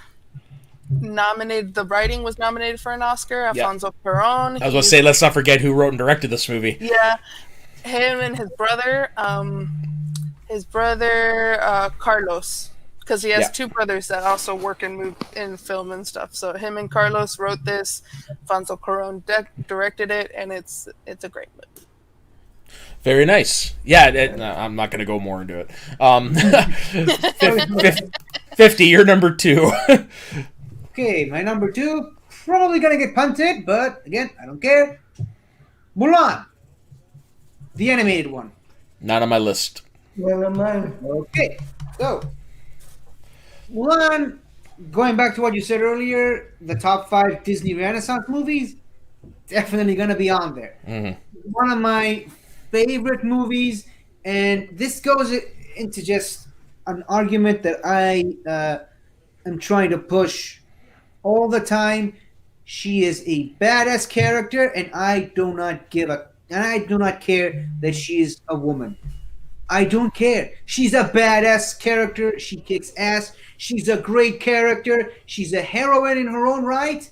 nominated. The writing was nominated for an Oscar. Alfonso Cuarón. I was going to say, let's not forget who wrote and directed this movie. Yeah, him and his brother. Carlos, because he has two brothers that also work in film and stuff. So him and Carlos wrote this. Alfonso Cuarón directed it, and it's a great movie. Very nice. Yeah, I'm not going to go more into it. 50, you're number 2. Okay, my number 2, probably gonna get punted, but again, I don't care. Mulan, the animated one. Not on my list. Never mind. Okay, so Mulan, going back to what you said earlier, the top 5 Disney Renaissance movies definitely gonna be on there. One of my favorite movies, and this goes into just an argument that I am trying to push all the time. She is a badass character, and I do not care that she is a woman. I don't care. She's a badass character. She kicks ass. She's a great character. She's a heroine in her own right.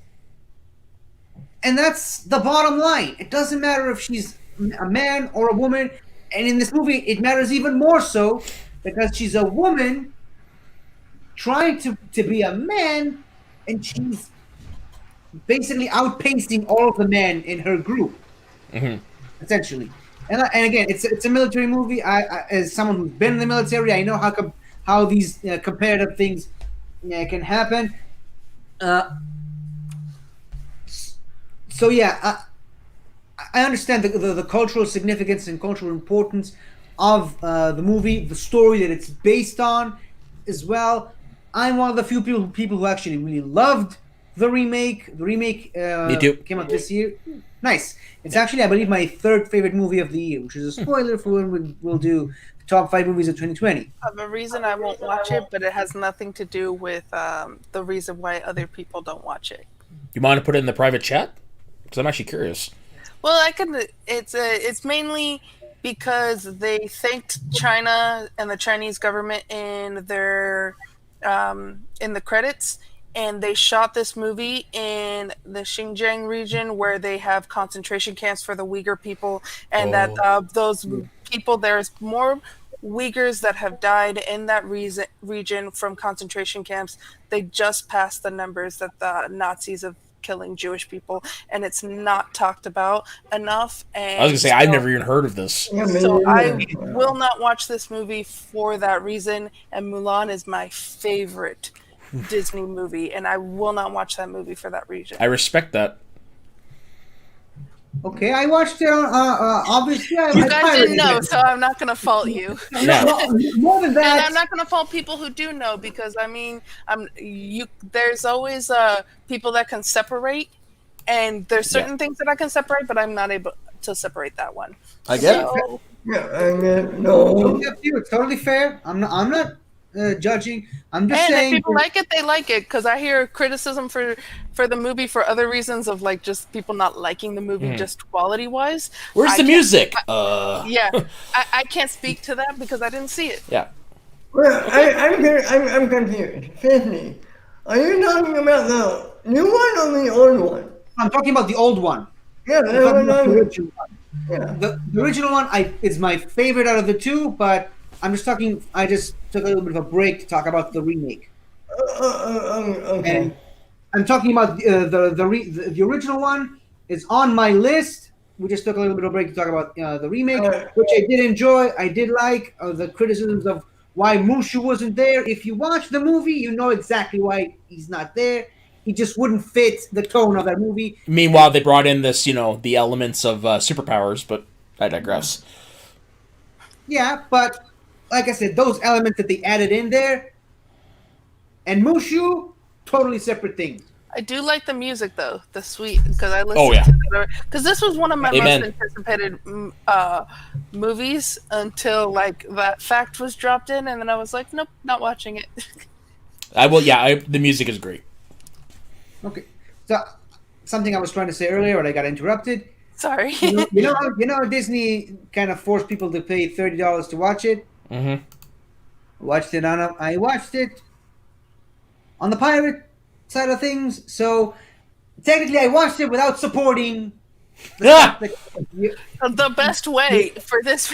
And that's the bottom line. It doesn't matter if she's a man or a woman. And in this movie, it matters even more so because she's a woman trying to be a man, and she's basically outpacing all of the men in her group, essentially. And again, it's a military movie. I as someone who's been in the military, I know how these comparative things can happen. So yeah, I understand the cultural significance and cultural importance of the movie, the story that it's based on, as well. I'm one of the few people who actually really loved the remake. The remake Me too. came out this year. Nice. It's actually, I believe, my 3rd favorite movie of the year, which is a spoiler for when we'll do the top 5 movies of 2020. A reason I won't watch it, but it has nothing to do with the reason why other people don't watch it. You mind to put it in the private chat? Because I'm actually curious. Well, I can. It's mainly because they thanked China and the Chinese government in their in the credits, and they shot this movie in the Xinjiang region where they have concentration camps for the Uyghur people, and that those people, there's more Uyghurs that have died in that region from concentration camps. They just passed the numbers that the Nazis have killing Jewish people, and it's not talked about enough. And I was gonna say, I've never even heard of this. So I will not watch this movie for that reason, and Mulan is my favorite Disney movie, and I will not watch that movie for that reason. I respect that. Okay, I watched it on, obviously. You guys didn't know, so I'm not going to fault you. Yeah. More than that. And I'm not going to fault people who do know, because, I mean, there's always people that can separate, and there's certain things that I can separate, but I'm not able to separate that one. I get it. Yeah, I mean, no. It's totally fair. I'm not judging. I'm just saying. If people like it, they like it, because I hear criticism for the movie for other reasons of like just people not liking the movie just quality wise. Where's the music? Yeah, I can't speak to that because I didn't see it. Yeah. Well, I'm confused. Tiffany, are you talking about the new one or the old one? I'm talking about the old one. Yeah, The original one. Yeah. The original one is my favorite out of the two, but I'm just talking. I just took a little bit of a break to talk about the remake. Okay. And I'm talking about the original one is on my list. We just took a little bit of a break to talk about the remake, which I did enjoy. I did like the criticisms of why Mushu wasn't there. If you watch the movie, you know exactly why he's not there. He just wouldn't fit the tone of that movie. Meanwhile, they brought in this, the elements of superpowers, but I digress. Yeah, but like I said, those elements that they added in there, and Mushu, totally separate things. I do like the music though, the sweet, because I listened to it. Because this was one of my most anticipated movies until like that fact was dropped in, and then I was like, nope, not watching it. The music is great. Okay, so something I was trying to say earlier, but I got interrupted. Sorry. You know how Disney kind of forced people to pay $30 to watch it. Mm-hmm. I watched it on the pirate side of things, so technically I watched it without supporting the best way for this.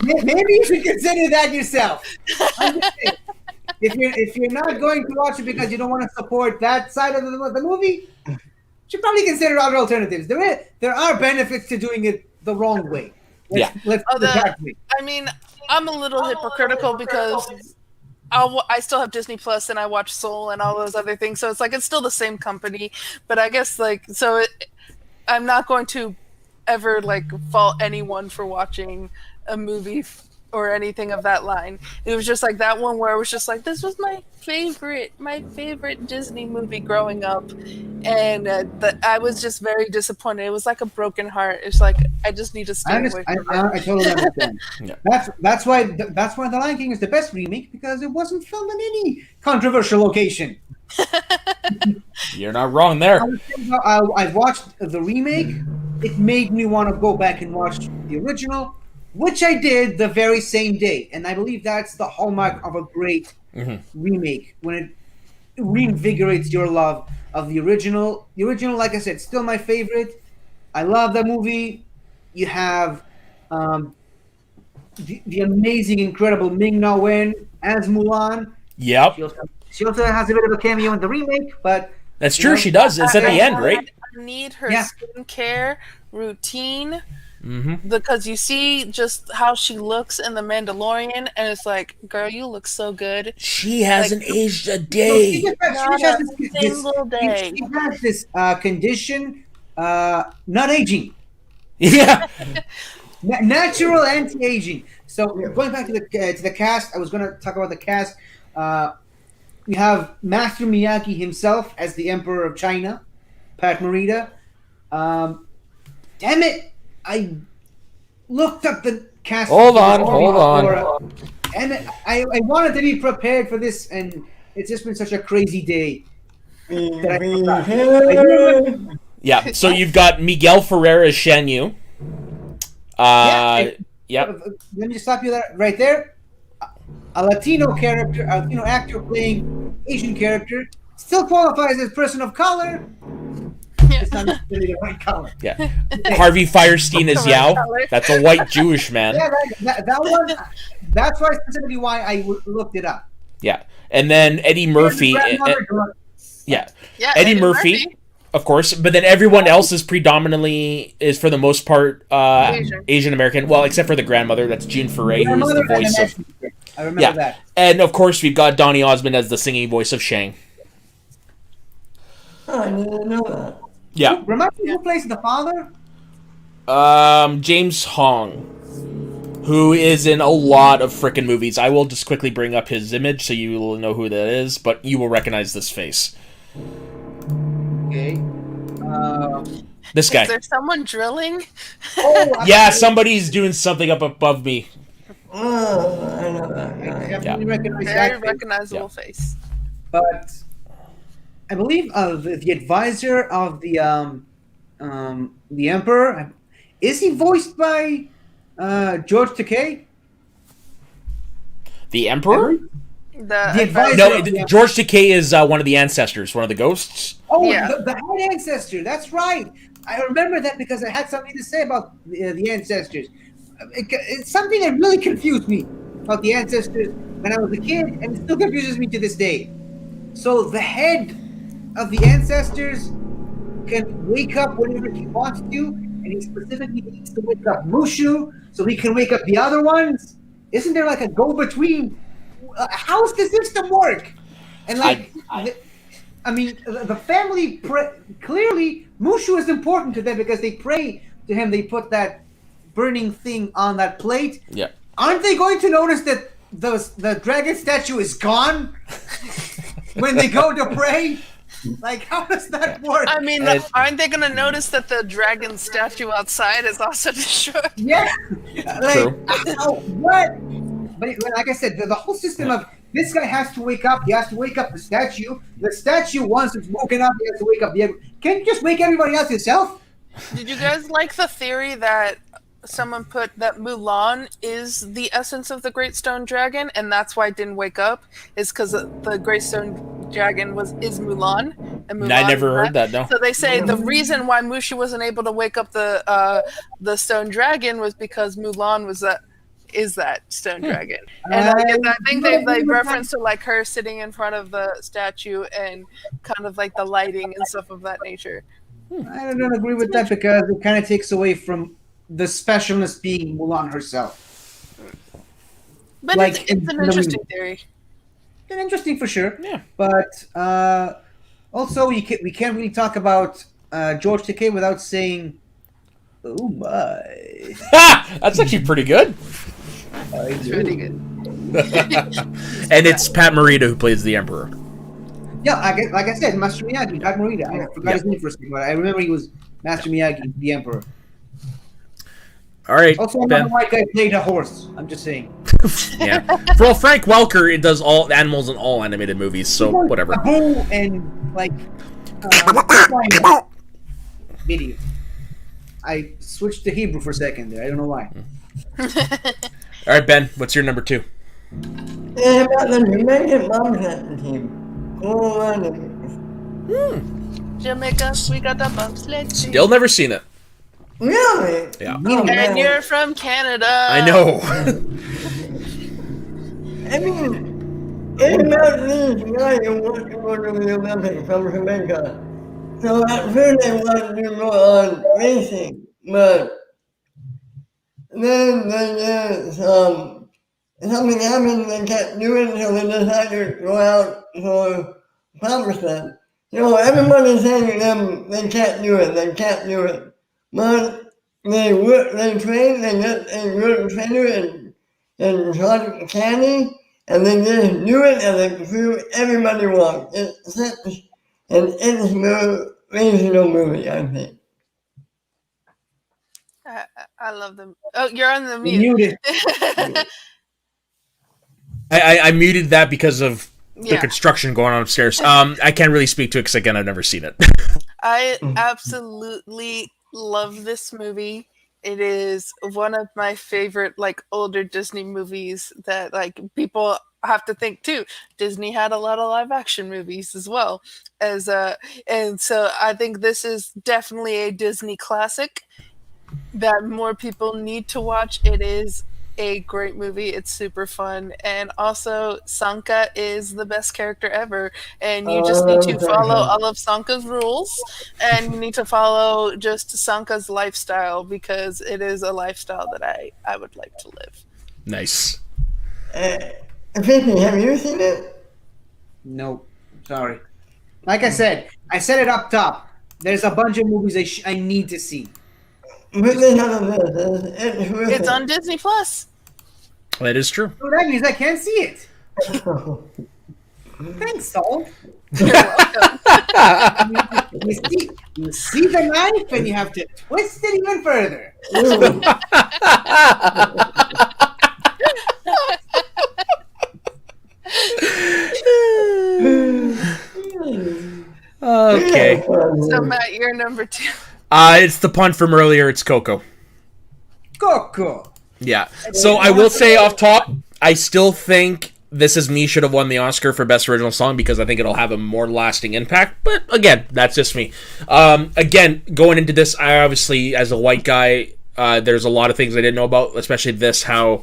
Maybe you should consider that yourself. If you're not going to watch it because you don't want to support that side of the movie, you should probably consider other alternatives. There are benefits to doing it the wrong way. I mean, I'm a little hypocritical because I still have Disney Plus and I watch Soul and all those other things, so it's still the same company. But I guess I'm not going to ever fault anyone for watching a movie or anything of that line. It was just like that one where it was just like, this was my favorite Disney movie growing up, and I was just very disappointed. It was like a broken heart. It's like I just need to stay away from it. I totally understand. Yeah. That's why The Lion King is the best remake, because it wasn't filmed in any controversial location. You're not wrong there. I watched the remake. It made me want to go back and watch the original, which I did the very same day. And I believe that's the hallmark of a great remake, when it reinvigorates your love of the original. The original, like I said, still my favorite. I love that movie. You have the amazing, incredible Ming-Na Wen as Mulan. Yep. She also has a bit of a cameo in the remake, but That's true, she does. It's at the end, right? I need her skincare routine because you see just how she looks in The Mandalorian, and it's like, girl, you look so good. She hasn't aged a day. She has this condition, not aging. Yeah. Natural anti-aging. So going back to the cast, I was going to talk about the cast. We have Master Miyagi himself as the Emperor of China, Pat Morita. Damn it! I looked up the cast. Hold on. And I wanted to be prepared for this, and it's just been such a crazy day. Yeah, so you've got Miguel Ferrer as Shan Yu. Let me just stop you right there. A Latino character, a Latino actor playing Asian character, still qualifies as person of color. It's not necessarily the right color. Yeah. Harvey Firestein is Yao. That's a white Jewish man. Yeah, that one. That's why specifically why I looked it up. Yeah, and then Eddie Murphy. Eddie Murphy, of course. But then everyone else is for the most part Asian American. Well, except for the grandmother. That's June Foray, who is the voice of. I remember that. And of course we've got Donny Osmond as the singing voice of Shang. Oh, I didn't know that. Yeah. Remind me who plays the father? James Hong, who is in a lot of frickin' movies. I will just quickly bring up his image so you will know who that is, but you will recognize this face. Okay. This guy. Is there someone drilling? Oh, yeah, somebody's doing something up above me. Oh, I know that. I definitely recognize Very that. recognizable face. But I believe the advisor of the Emperor, is he voiced by George Takei? The Emperor? The advisor. No, George Takei is one of the ancestors, one of the ghosts. Oh, Yeah. the head ancestor. That's right. I remember that because I had something to say about the ancestors. It's something that really confused me about the ancestors when I was a kid, and it still confuses me to this day. So the head of the ancestors can wake up whenever he wants to, and he specifically needs to wake up Mushu so he can wake up the other ones. Isn't there like a go-between? How does the system work? And like, the family clearly Mushu is important to them because they pray to him. They put that burning thing on that plate. Yeah. Aren't they going to notice that the dragon statue is gone when they go to pray? Like, how does that work? I mean, aren't they going to notice that the dragon statue outside is also destroyed? Yeah. True. What? But like I said, the whole system of this guy has to wake up. He has to wake up the statue. The statue, once it's woken up, he has to wake up the. Can't you just wake everybody else yourself? Did you guys like the theory that someone put that Mulan is the essence of the Great Stone Dragon, and that's why it didn't wake up? Is because the Great Stone Dragon is Mulan, and Mulan I never heard that. No. So they say the reason why Mushu wasn't able to wake up the Stone Dragon was because Mulan is that stone dragon. And I think they reference to like her sitting in front of the statue and kind of like the lighting and stuff of that nature. I don't agree with that because it kind of takes away from the specialness being Mulan herself. But like, it's an interesting theory. It's interesting for sure. Yeah. But also we can't really talk about George Takei without saying, oh my. That's actually pretty good. It's pretty good. And it's Pat Morita who plays the Emperor. Yeah, like I said, Master Miyagi, Pat Morita. I forgot his name for a second, but I remember he was Master Miyagi, the Emperor. All right, Also, Ben. another white guy played a horse. I'm just saying. Yeah. Well, Frank Welker, it does all animals in all animated movies, so whatever. A bull and like video. I switched to Hebrew for a second there. I don't know why. All right, Ben, what's your number 2? Yeah, about the Jamaican bobsled team. Oh, Jamaica, we got the bobsled. Still never seen it. really? Yeah. Oh, man. And you're from Canada. I know. I mean, it's about these guys who want to go to the Olympics from Jamaica. So at first they wanted to go on racing, but then they something happened they kept doing, so they decided to go out for bobsled. So everybody's saying to them they can't do it, But they trained, they get a good trainer and John Canny, and they just do it and they prove everybody wrong. It's such an inspirational movie, I think. I love them. Oh, you're on the mute. Muted. I muted that because of the Yeah. construction going on upstairs. I can't really speak to it because, again, I've never seen it. I absolutely love this movie. It is one of my favorite like older Disney movies that like people have to think too. Disney had a lot of live action movies as well as and so I think this is definitely a Disney classic that more people need to watch. It is a great movie. It's super fun. And also Sanka is the best character ever. And you just need to follow all of Sanka's rules and you need to follow just Sanka's lifestyle because it is a lifestyle that I would like to live. Nice. Vicky, have you seen it? No, sorry. Like I said it up top. There's a bunch of movies I need to see. It's on Disney Plus. That is true. So that means I can't see it. Thanks, Saul. You're welcome. You see the knife and you have to twist it even further. Okay. So Matt, you're number 2. It's the pun from earlier. It's Coco. Coco. Yeah. So I will say off top, I still think This Is Me should have won the Oscar for Best Original Song because I think it'll have a more lasting impact. But again, that's just me. Again, going into this, I obviously, as a white guy, there's a lot of things I didn't know about, especially this, how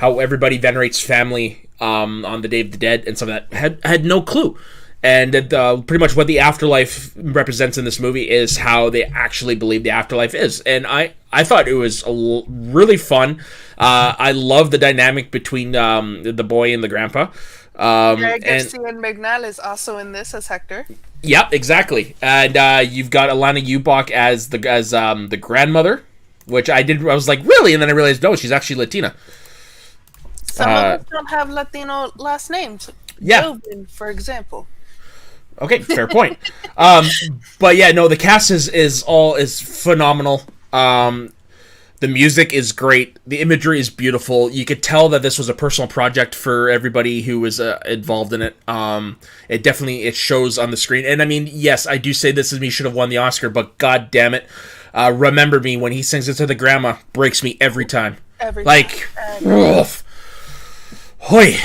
everybody venerates family on the Day of the Dead and some of that. Had no clue. And pretty much what the afterlife represents in this movie is how they actually believe the afterlife is. And I thought it was really fun. I love the dynamic between the boy and the grandpa. Garcia Magnal is also in this as Hector. Yeah, exactly. And you've got Alana Ubach as the grandmother, which I was like, really? And then I realized, no, she's actually Latina. Some of us don't have Latino last names. Yeah. Joven, for example. Okay, fair point. But yeah, no, the cast is phenomenal. The music is great. The imagery is beautiful. You could tell that this was a personal project for everybody who was involved in it. It shows on the screen. And I mean, yes, I do say This Is Me should have won the Oscar, but god damn it, Remember Me, when he sings it to the grandma, breaks me every time. Hoy.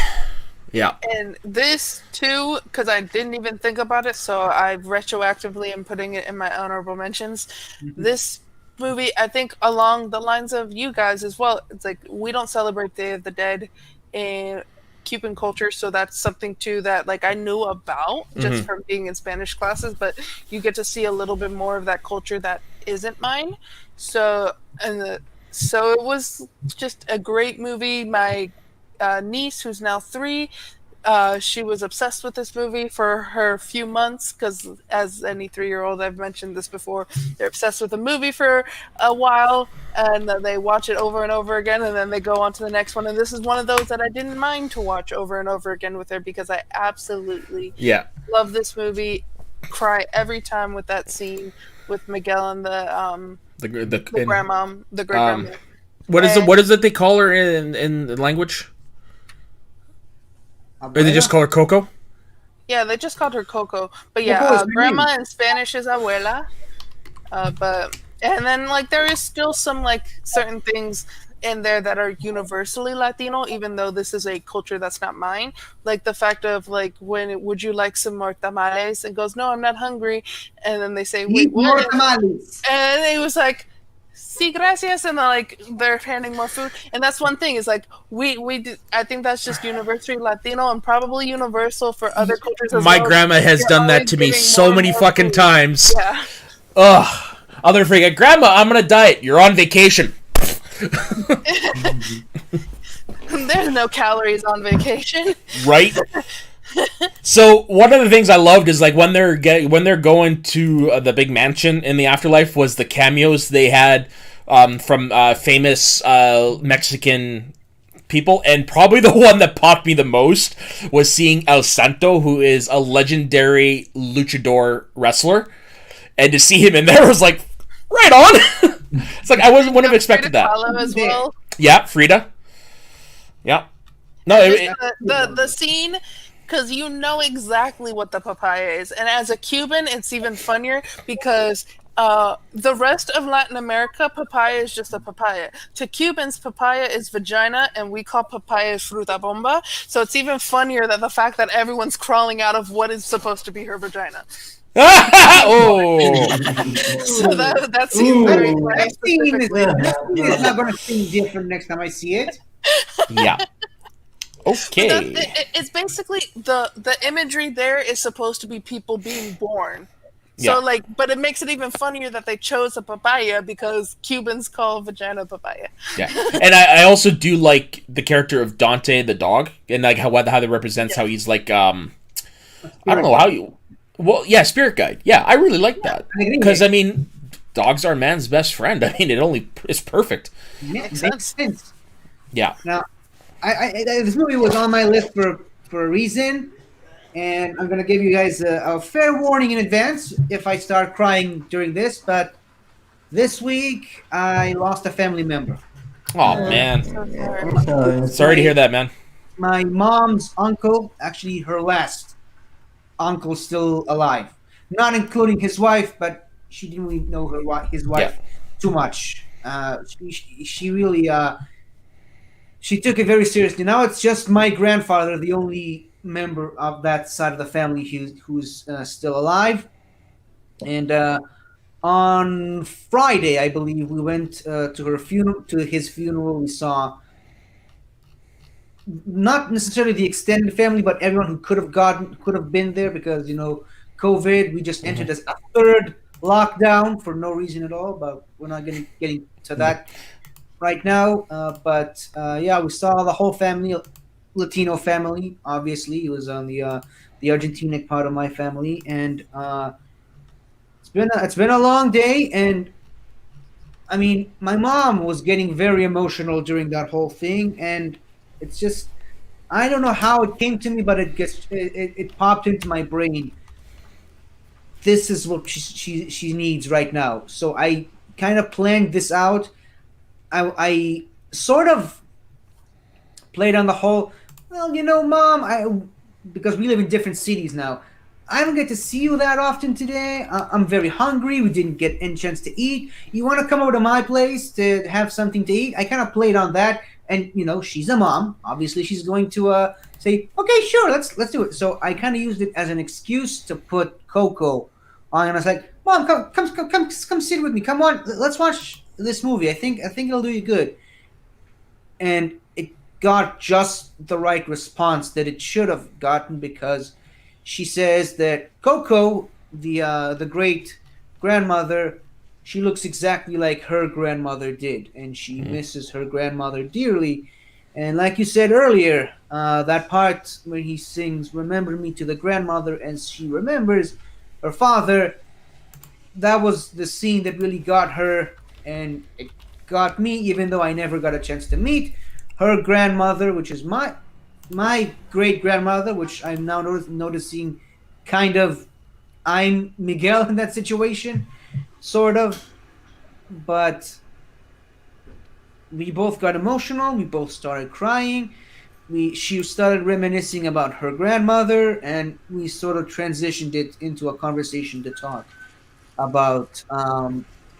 Yeah. And this too, because I didn't even think about it, so I retroactively am putting it in my honorable mentions. Mm-hmm. This movie, I think along the lines of you guys as well, it's like we don't celebrate Day of the Dead in Cuban culture, so that's something too that like I knew about just from being in Spanish classes, but you get to see a little bit more of that culture that isn't mine. So it was just a great movie. My niece, who's now 3, she was obsessed with this movie for her few months because, as any 3-year-old, I've mentioned this before, they're obsessed with a movie for a while and they watch it over and over again and then they go on to the next one. And this is one of those that I didn't mind to watch over and over again with her because I absolutely love this movie. Cry every time with that scene with Miguel and the grandma, the great grandma. What is it they call her in the language? Or they just call her Coco? Yeah, they just called her Coco. But yeah, grandma in Spanish is abuela. And then like there is still some like certain things in there that are universally Latino, even though this is a culture that's not mine. Like the fact of like, would you like some more tamales? And goes, no, I'm not hungry. And then they say, wait, what? More tamales. And it was like, sí, gracias, and they're handing more food, and that's one thing is like I think that's just universally Latino and probably universal for other cultures as well. My grandma has done that to me so many fucking times. Yeah. Ugh. I'll never forget, Grandma, I'm on a diet. You're on vacation. There's no calories on vacation. Right? So one of the things I loved is like when they're going to the big mansion in the afterlife was the cameos they had from famous Mexican people, and probably the one that popped me the most was seeing El Santo, who is a legendary luchador wrestler, and to see him in there was like right on. It's like I wouldn't have expected that. As well. Yeah, Frida. Yeah. No, the scene. Because you know exactly what the papaya is. And as a Cuban, it's even funnier because the rest of Latin America, papaya is just a papaya. To Cubans, papaya is vagina, and we call papaya fruta bomba. So it's even funnier that the fact that everyone's crawling out of what is supposed to be her vagina. Oh! So that seems very funny. That scene is not going to seem different next time I see it. Yeah. Okay. It's basically the imagery there is supposed to be people being born. So but it makes it even funnier that they chose a papaya because Cubans call vagina papaya. Yeah, and I also do like the character of Dante the dog, and like how that represents how he's like I don't know how you. Well, yeah, spirit guide. Yeah, I really like that because I mean, dogs are man's best friend. I mean, it's perfect. Yeah, makes sense. Yeah. Now. This movie was on my list for a reason, and I'm going to give you guys a fair warning in advance if I start crying during this, but this week I lost a family member. Oh, man. Sorry to hear that, man. My mom's uncle, actually her last uncle, still alive. Not including his wife, but she didn't really know his wife too much. She really... She took it very seriously. Now it's just my grandfather, the only member of that side of the family who's still alive. And on Friday, I believe, we went to his funeral. We saw not necessarily the extended family, but everyone who could have been there because COVID. We just entered as a third lockdown for no reason at all. But we're not getting to that right now, but we saw the whole family, Latino family. Obviously, it was on the Argentinian part of my family, and it's been a long day. And I mean, my mom was getting very emotional during that whole thing, and it's just I don't know how it came to me, but it popped into my brain. This is what she needs right now. So I kind of planned this out. I sort of played on the whole, well, Mom, because we live in different cities now. I don't get to see you that often today. I'm very hungry. We didn't get any chance to eat. You want to come over to my place to have something to eat? I kind of played on that. And, she's a mom. Obviously, she's going to say, okay, sure, let's do it. So I kind of used it as an excuse to put Coco on. And I was like, Mom, come sit with me. Come on, let's watch this movie. I think it'll do you good. And it got just the right response that it should have gotten because she says that Coco, the great grandmother, she looks exactly like her grandmother did, and she misses her grandmother dearly. And like you said earlier, that part when he sings "Remember Me" to the grandmother, and she remembers her father. That was the scene that really got her, and it got me, even though I never got a chance to meet her grandmother, which is my great grandmother, which I'm now noticing kind of I'm Miguel in that situation, sort of. But we both got emotional. We both started crying. She started reminiscing about her grandmother, and we sort of transitioned it into a conversation to talk about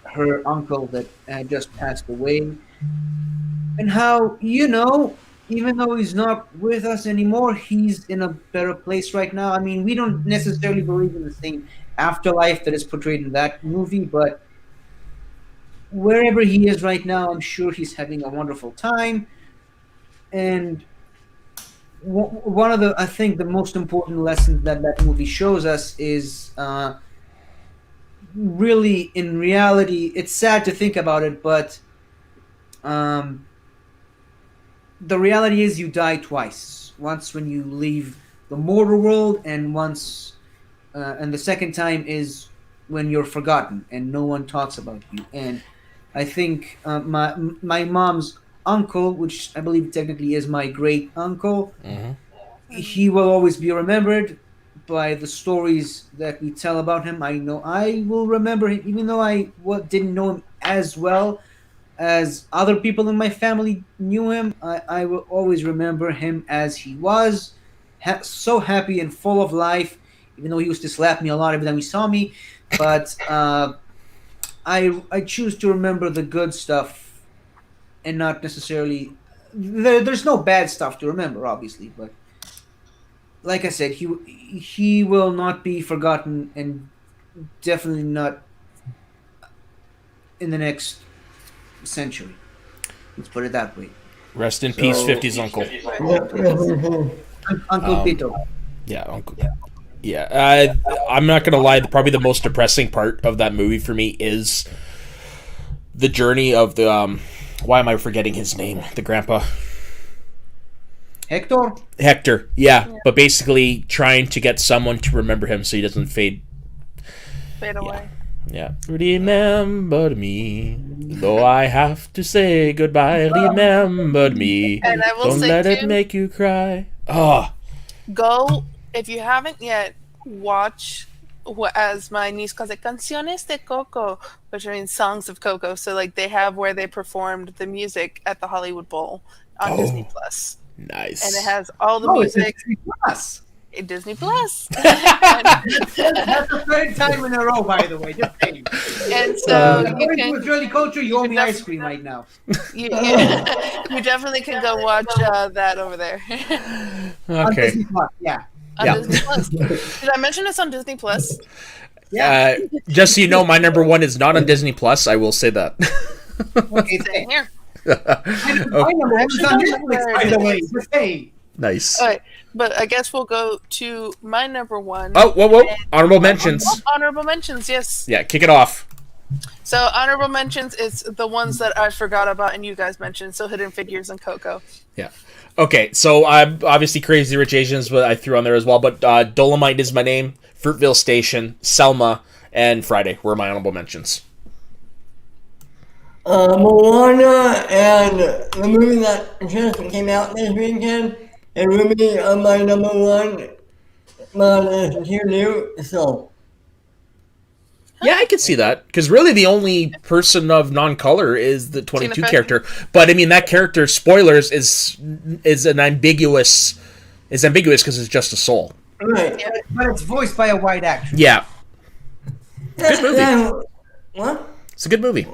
her uncle that had just passed away, and how, even though he's not with us anymore, he's in a better place right now. I mean, we don't necessarily believe in the same afterlife that is portrayed in that movie, but wherever he is right now, I'm sure he's having a wonderful time. And one of I think the most important lessons that movie shows us is really, in reality, it's sad to think about it, but the reality is you die twice. Once when you leave the mortal world, and the second time is when you're forgotten and no one talks about you. And I think my mom's uncle, which I believe technically is my great uncle, he will always be remembered by the stories that we tell about him. I know I will remember him, even though I didn't know him as well as other people in my family knew him. I will always remember him as he was, so happy and full of life, even though he used to slap me a lot every time he saw me. But I choose to remember the good stuff and not necessarily... There's no bad stuff to remember, obviously, but like I said, he will not be forgotten, and definitely not in the next century. Let's put it that way. Rest in peace, 50's uncle. Uncle Tito. Yeah, uncle. Yeah, I'm not gonna lie. Probably the most depressing part of that movie for me is the journey of the. Why am I forgetting his name? The grandpa. Hector. Yeah, but basically trying to get someone to remember him so he doesn't fade away. Yeah. Remember me, though I have to say goodbye. Remember me. And I will Don't say let too, it make you cry. Oh. Go, if you haven't yet, watch, as my niece calls it, Canciones de Coco, which means songs of Coco. So like they have where they performed the music at the Hollywood Bowl on Disney Plus. Nice. And it has all the music. Disney Plus. Disney Plus. That's the third time in a row, by the way. Just saying. And so according to Israeli culture, you owe me ice cream right now. You definitely can go watch that over there. On Disney Plus, yeah. On Disney Plus. Did I mention it's on Disney Plus? Yeah. Just so you know, my number one is not on Disney Plus. I will say that. Okay, Same here. my number one is on Netflix, by the way. Just saying. Nice. All right, but I guess we'll go to my number one. Oh, whoa. Honorable mentions. Honorable mentions, yes. Yeah, kick it off. So honorable mentions is the ones that I forgot about and you guys mentioned. So Hidden Figures and Coco. Yeah. Okay, so I'm obviously Crazy Rich Asians, but I threw on there as well. But Dolomite Is My Name, Fruitville Station, Selma, and Friday were my honorable mentions. Moana and the movie that just came out this weekend, and will be on my number one. Mine is Here New, so. Yeah, I can see that, because really the only person of non-color is the 22 character. But I mean, that character, spoilers, is ambiguous because it's just a soul. Right. Yeah, but it's voiced by a white actor. Yeah. Good movie. What? It's a good movie.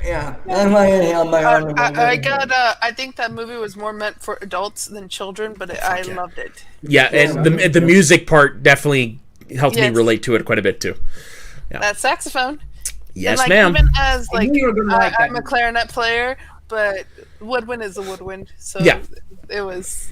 Yeah, that's why on my honorable I think that movie was more meant for adults than children, but I loved it. Yeah, and the music part definitely helped me relate to it quite a bit too. Yeah. That saxophone. Yes, and, ma'am. Even as I'm that. a clarinet player, but woodwind is a woodwind, so it was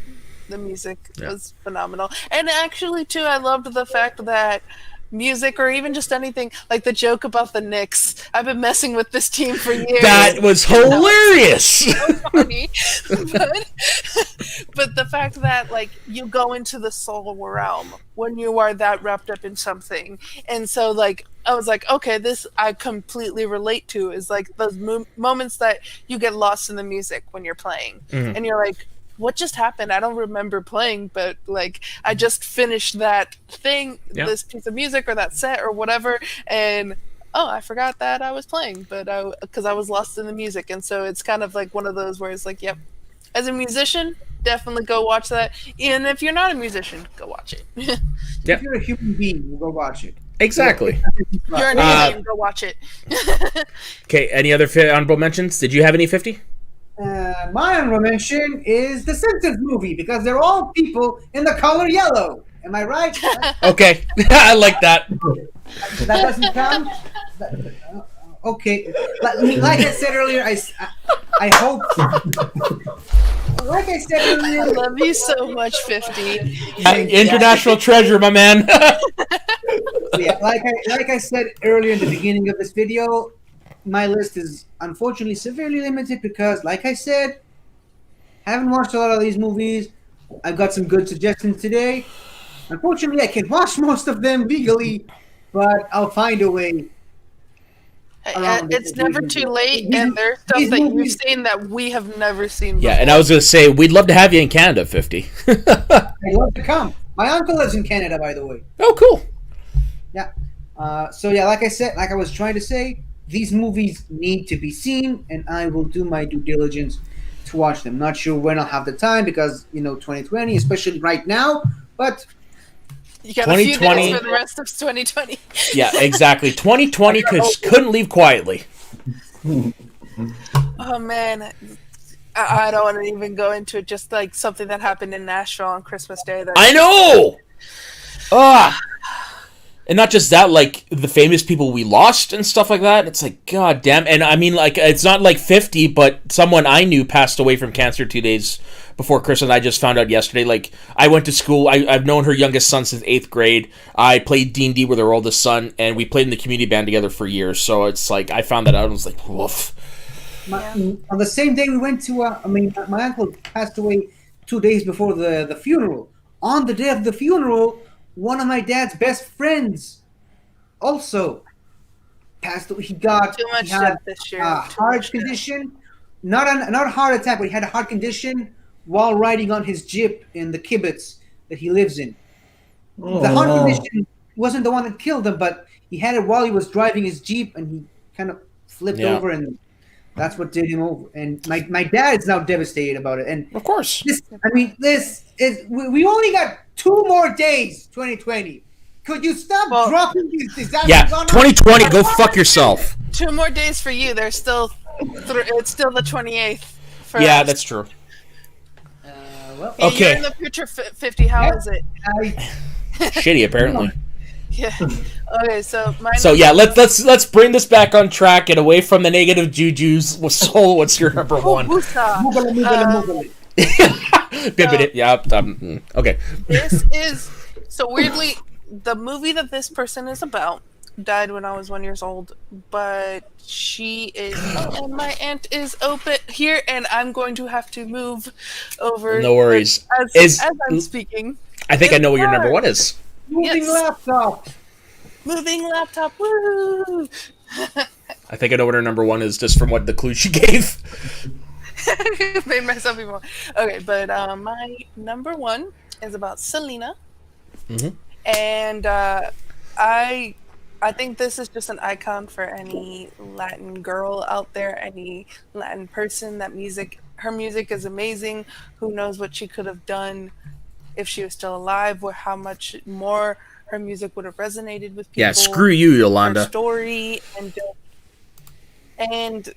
the music was phenomenal. And actually, too, I loved the fact that music, or even just anything, like the joke about the Knicks. I've been messing with this team for years. That was hilarious. So funny. But the fact that like you go into the soul realm when you are that wrapped up in something, and so like I was like, okay, this I completely relate to is like those moments that you get lost in the music when you're playing, and you're like, what just happened? I don't remember playing, but like I just finished that thing, this piece of music or that set or whatever, and oh, I forgot that I was playing, but because I was lost in the music, and so it's kind of like one of those where it's like, yep, as a musician, definitely go watch that, and if you're not a musician, go watch it. If you're a human being, you go watch it. Exactly. You're an alien, go watch it. Okay, any other honorable mentions? Did you have any 50? My honorable mention is the Simpsons movie because they're all people in the color yellow. Am I right? Okay, I like that. That doesn't count. Okay, like I said earlier, I hope. Like I said earlier, I love you so much, 50. International treasure, my man. Yeah, like I said earlier in the beginning of this video, my list is unfortunately severely limited because, like I said, haven't watched a lot of these movies. I've got some good suggestions today. Unfortunately, I can watch most of them legally, but I'll find a way. It's never too late, and there's stuff that you've seen that we have never seen before. Yeah, and I was going to say, we'd love to have you in Canada, 50. I'd love to come. My uncle lives in Canada, by the way. Oh, cool. Yeah. So yeah, like I said, like I was trying to say, these movies need to be seen, and I will do my due diligence to watch them. Not sure when I'll have the time because 2020, especially right now, but. You got a few days for the rest of 2020. Yeah, exactly. 2020 couldn't leave quietly. Oh, man. I don't want to even go into it. Just like something that happened in Nashville on Christmas Day. I know! And not just that, like, the famous people we lost and stuff like that. It's like, god damn. And I mean, like, it's not like 50, but someone I knew passed away from cancer 2 days before Christmas. I just found out yesterday. Like, I went to school. I've known her youngest son since 8th grade. I played D&D with her oldest son, and we played in the community band together for years. So it's like, I found that out. I was like, woof. On the same day we went to, my uncle passed away 2 days before the funeral. On the day of the funeral, one of my dad's best friends also passed away. He had this year. A heart condition. Not a heart attack, but he had a heart condition while riding on his jeep in the kibbutz that he lives in. The heart condition wasn't the one that killed him, but he had it while he was driving his jeep, and he kind of flipped over, and that's what did him over. And my dad is now devastated about it. And of course, this is we only got 2 more days. 2020. Could you stop dropping these disasters? Yeah, 2020. Go fuck yourself. 2 more days for you. There's still. It's still the 28th. Yeah, that's true. Okay. You're in the future, 50. How is it? Shitty, apparently. Yeah. Okay, so let's bring this back on track and away from the negative juju's. Soul, what's your number one? Okay. This is so weirdly the movie that this person is about died when I was 1 year old, but she is and my aunt is open here, and I'm going to have to move over. No worries. As I'm speaking. I think I know what your number one is. Moving laptop. Moving laptop. Woo! I think I know what her number one is just from what the clue she gave. Made myself even more. Okay, but my number one is about Selena. Mm-hmm. And I think this is just an icon for any Latin girl out there, any Latin person. Her music is amazing. Who knows what she could have done if she was still alive, or how much more her music would have resonated with people. Yeah, screw you, Yolanda. Her story and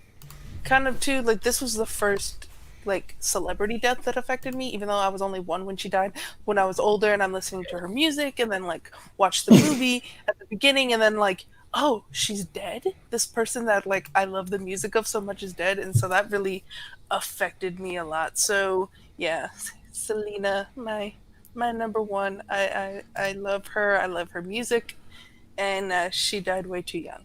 kind of too, like, this was the first like celebrity death that affected me, even though I was only 1 when she died. When I was older and I'm listening to her music and then like watch the movie at the beginning and then like, oh, she's dead. This person that like I love the music of so much is dead, and so that really affected me a lot. So yeah, Selena, my number one. I love her. I love her music, and she died way too young.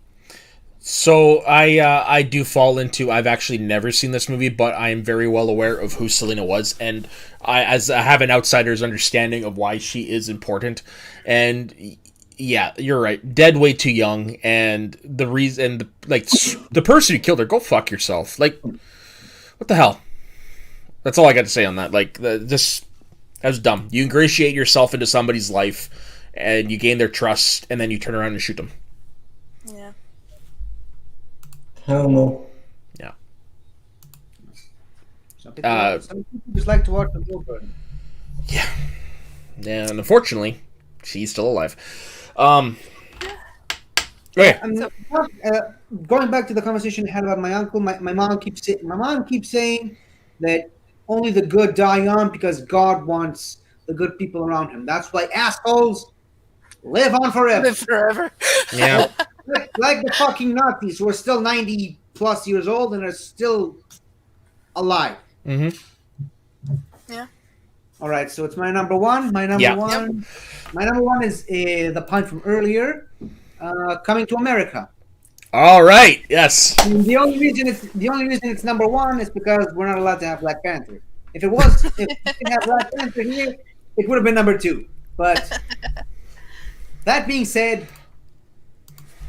So I do fall into, I've actually never seen this movie, but I am very well aware of who Selena was, and I have an outsider's understanding of why she is important. And yeah, you're right, dead way too young, and the reason, like, the person who killed her, go fuck yourself. Like, what the hell? That's all I got to say on that. Like, that was dumb. You ingratiate yourself into somebody's life, and you gain their trust, and then you turn around and shoot them. Yeah. Terrible. Yeah. Some people just like to watch the world burn. Yeah. And unfortunately, she's still alive. Okay. Going back to the conversation I had about my uncle, my mom keeps saying that only the good die young because God wants the good people around him. That's why assholes live on forever. Live forever. Yeah. Like the fucking Nazis who are still 90 plus years old and are still alive. Mm-hmm. Yeah. All right, so it's my number one. My number one is the pun from earlier, Coming to America. All right. Yes. And the only reason it's number one is because we're not allowed to have Black Panther. If we didn't have Black Panther here, it would have been number two. But that being said,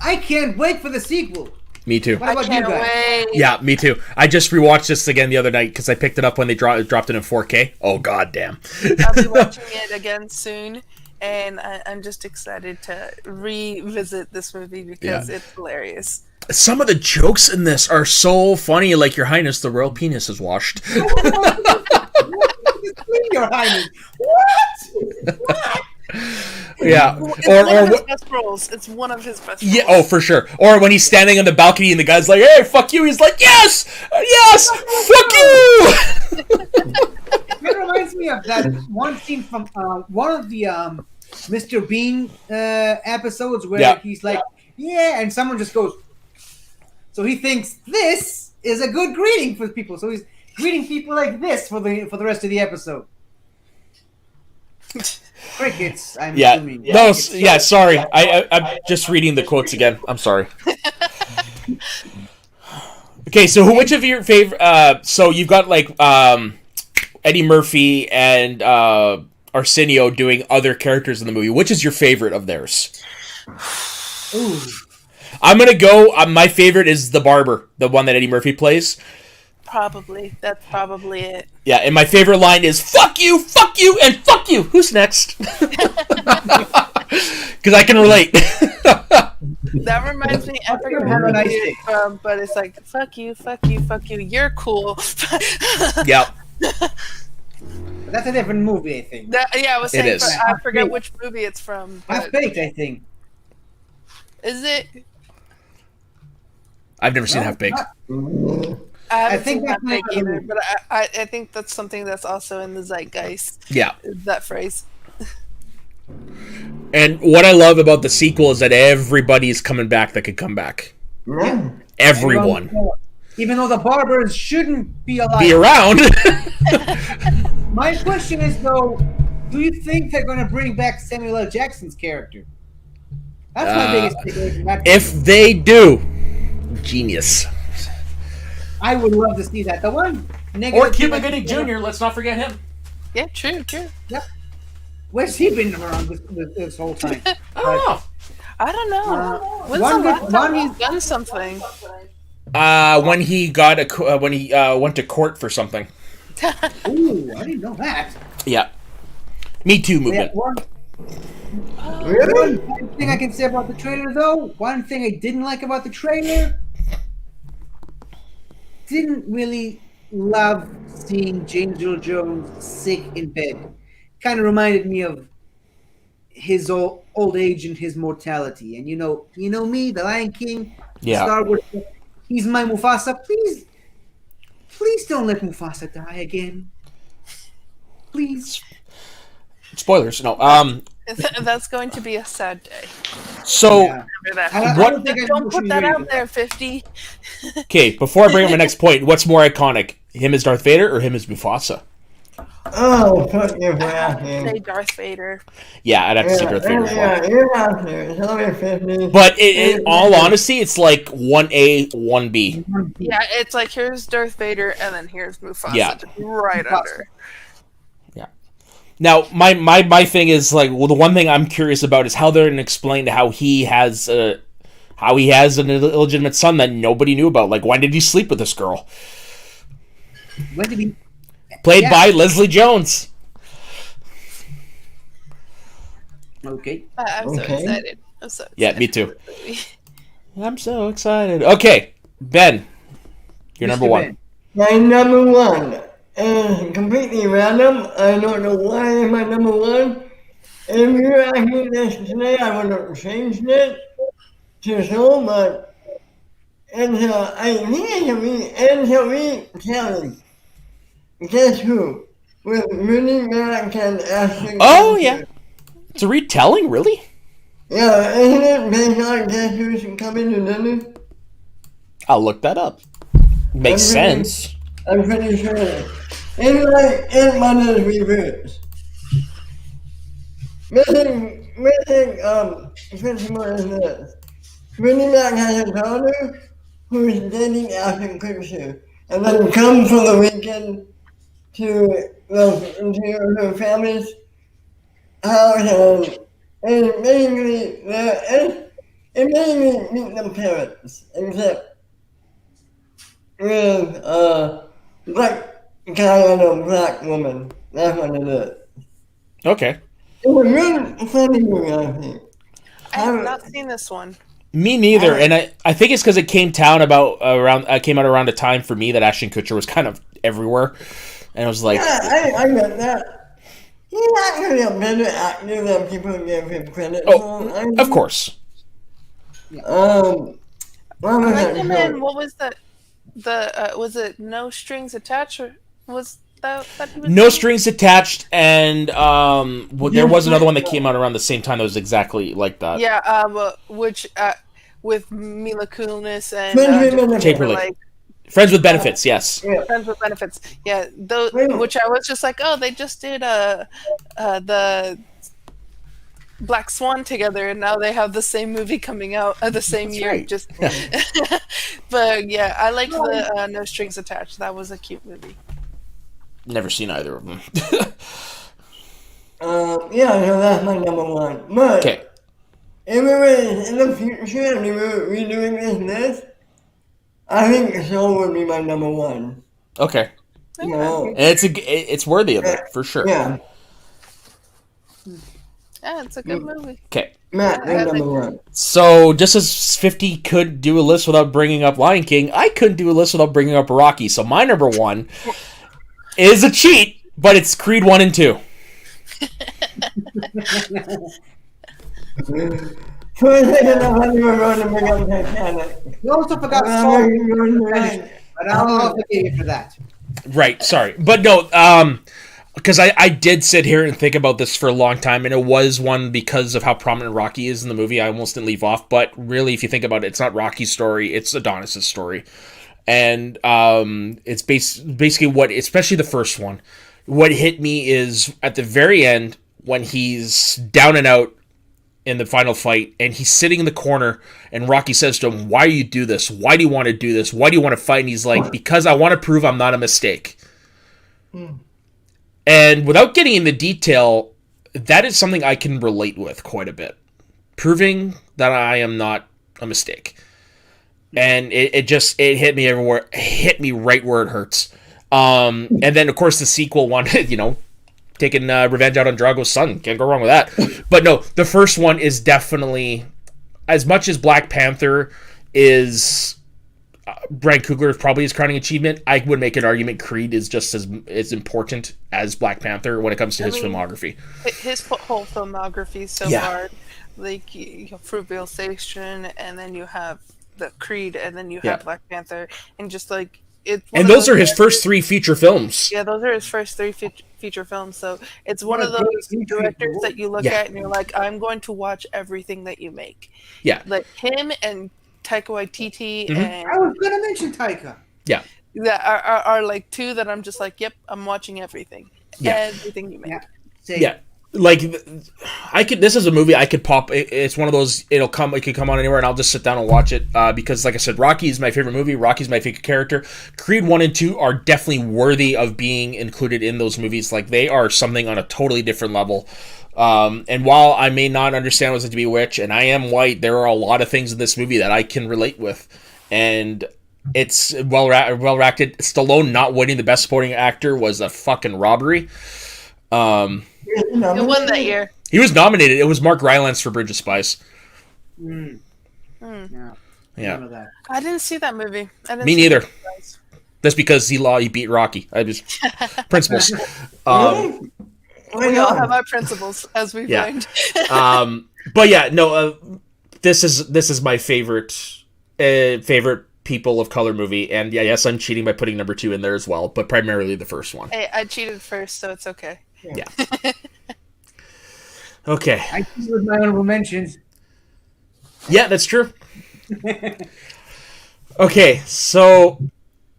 I can't wait for the sequel. Me too. What about you guys? Wait. Yeah, me too. I just rewatched this again the other night because I picked it up when they dropped it in 4K. Oh, goddamn. I'll be watching it again soon, and I'm just excited to revisit this movie because it's hilarious. Some of the jokes in this are so funny, like, Your Highness, the royal penis is washed. Your Highness. What? Yeah. It's one of his best roles. It's one of his best roles. Yeah, oh, for sure. Or when he's standing on the balcony and the guy's like, hey, fuck you. He's like, yes, fuck you. It reminds me of that one scene from one of the Mr. Bean episodes where he's like, yeah, and someone just goes. So he thinks this is a good greeting for people. So he's greeting people like this for the rest of the episode. Crickets, I'm assuming. No, sorry. I'm just reading the quotes again. I'm sorry. Okay, so which of your favorite... so you've got, like, Eddie Murphy and Arsenio doing other characters in the movie. Which is your favorite of theirs? Ooh. I'm going to go... my favorite is the barber, the one that Eddie Murphy plays. Probably. That's probably it. Yeah, and my favorite line is, fuck you, and fuck you. Who's next? Because I can relate. That reminds me, I forget what movie it's from, but it's like, fuck you, you're cool. Yeah. That's a different movie, I think. I was saying, It is. I forget which movie it's from. Half-Baked, I think. Is it? I've never seen Half-Baked. I haven't think seen that's Half-Baked not a either, movie. but I think that's something that's also in the zeitgeist. Yeah. That phrase. And what I love about the sequel is that everybody's coming back that could come back. Yeah. Everyone. Even though the barbers shouldn't be alive. Be around. My question is, though, do you think they're going to bring back Samuel L. Jackson's character? That's my biggest takeaway from that. If they do, genius. I would love to see that. The one negative Or Cuba thing I Gooding think- Jr., let's not forget him. Yeah, true. Yep. Where's he been around this whole time? I don't know. I don't know. When's one the good- last time one he's done something? When he got when he went to court for something. Ooh, I didn't know that. Yeah. Me Too Yeah, movement. Really? one thing I can say about the trailer, though, one thing I didn't like about the trailer, didn't really love seeing James Earl Jones sick in bed. Kind of reminded me of his old age and his mortality. And you know me, the Lion King, Star Wars. He's my Mufasa. Please don't let Mufasa die again. Please. Spoilers. No. That's going to be a sad day. So, Yeah. Remember that. I What- don't think I Don't put that should out there, 50. okay, before I bring up my next point, what's more iconic? Him as Darth Vader or him as Mufasa? Oh, fuck you for I have to say asking. Darth Vader. Yeah, I'd have to say Darth Vader as well. Yeah, you're out there. It's only 50. But in all honesty, it's like 1A, 1B. Yeah, it's like here's Darth Vader and then here's Mufasa Yeah. just right under. Yeah. Now, my thing is like, well, the one thing I'm curious about is how they're going to explain how he has an illegitimate son that nobody knew about. Like, why did he sleep with this girl? When did he? Played by Leslie Jones. Okay. I'm so Okay. excited. I'm so excited. Yeah, me too. for this movie. I'm so excited. Okay, Ben, you're number Mr. one. Ben. My number one is completely random. I don't know why it's my number one. If you were asking this today, I would have changed it to so, but I think it's a retelling. Guess who? With Rooney Mac and Ashton Oh, Kutcher. yeah. It's a retelling, really? Yeah, isn't it based on Guess Who's Coming to Dinner? I'll look that up. Makes I'm sense. I'm pretty sure. It's like Aunt Mother's reverse. Missing, principle is this. Rooney Mac has a daughter who's dating Ashton Kutcher, and then comes for the weekend to her family's house, and basically, it basically meet them parents, except with black guy and a black woman. That's what it is. Okay. It's a really funny movie, I think. I have not seen this one. Me neither, and I think it's because it came out around a time for me that Ashton Kutcher was kind of everywhere, and I was like, Yeah, I get that. He's not really a better actor than people give him credit oh, for. of course. What I was like that him show? in, what was that? Was it No Strings Attached? Or was that he was No in? Strings Attached, and there was another one that came out around the same time that was exactly like that. Yeah, which with Mila Kunis and Friends with Benefits. Timberlake. Friends with Benefits, yes. Yeah. Friends with Benefits. Yeah, those, Really? which I was just like, oh, they just did the Black Swan together, and now they have the same movie coming out the same That's year. right. Just, but yeah, I liked the No Strings Attached. That was a cute movie. Never seen either of them. Yeah, so that's my number one. But Okay. if it was in the future and we were redoing this list, I think Soul would be my number one. Okay. You know? And it's worthy of it, for sure. Yeah, Yeah, it's a good movie. Okay. Matt, you're number one. So, just as 50 could do a list without bringing up Lion King, I couldn't do a list without bringing up Rocky. So, my number one is a cheat, but it's Creed 1 and 2. For a second, I thought you were going to bring up Titanic. You also forgot I'm Soul, going to right. but I'll forgive you for that. Right, sorry. But no, because I did sit here and think about this for a long time, and it was one because of how prominent Rocky is in the movie. I almost didn't leave off, but really, if you think about it, it's not Rocky's story, it's Adonis's story. And it's basically what, especially the first one, what hit me is at the very end when he's down and out in the final fight, and he's sitting in the corner, and Rocky says to him, "Why do you do this? Why do you want to do this? Why do you want to fight?" And he's like, "Because I want to prove I'm not a mistake." And without getting into detail, that is something I can relate with quite a bit. Proving that I am not a mistake. And it hit me everywhere. It hit me right where it hurts. And then, of course, the sequel one, taking revenge out on Drago's son. Can't go wrong with that. But no, the first one is definitely, as much as Black Panther is Brian Coogler probably his crowning achievement, I would make an argument Creed is just as important as Black Panther when it comes to his filmography. His whole filmography is so hard. Like, you have Fruitvale Station, and then you have the Creed, and then you have Black Panther, and just like and those are his first three feature films. Yeah, those are his first three feature films. So it's one of those directors that you look at and you're like, I'm going to watch everything that you make. Yeah, like him and Taika Waititi. And I was gonna mention Taika. Yeah, that are like two that I'm just like, yep, I'm watching everything. Yeah. Everything you make. Yeah. Same. Yeah, like this is a movie I could pop. It's one of those. It could come on anywhere, and I'll just sit down and watch it. Because, like I said, Rocky is my favorite movie. Rocky's my favorite character. Creed 1 and 2 are definitely worthy of being included in those movies. Like, they are something on a totally different level. And while I may not understand what it's like to be a witch, and I am white, there are a lot of things in this movie that I can relate with, and it's well acted. Stallone not winning the best supporting actor was a fucking robbery. Who won that year? He was nominated. It was Mark Rylance for Bridge of Spies. Yeah. Yeah. That. I didn't see that movie. Me neither. That's because he beat Rocky. I just principles. We all have our principles, as we've learned. But yeah, no. This is my favorite people of color movie, and yeah, yes, I'm cheating by putting number 2 in there as well, but primarily the first one. Hey, I cheated first, so it's okay. Yeah. Okay. I cheated with my honorable mentions. Yeah, that's true. Okay, so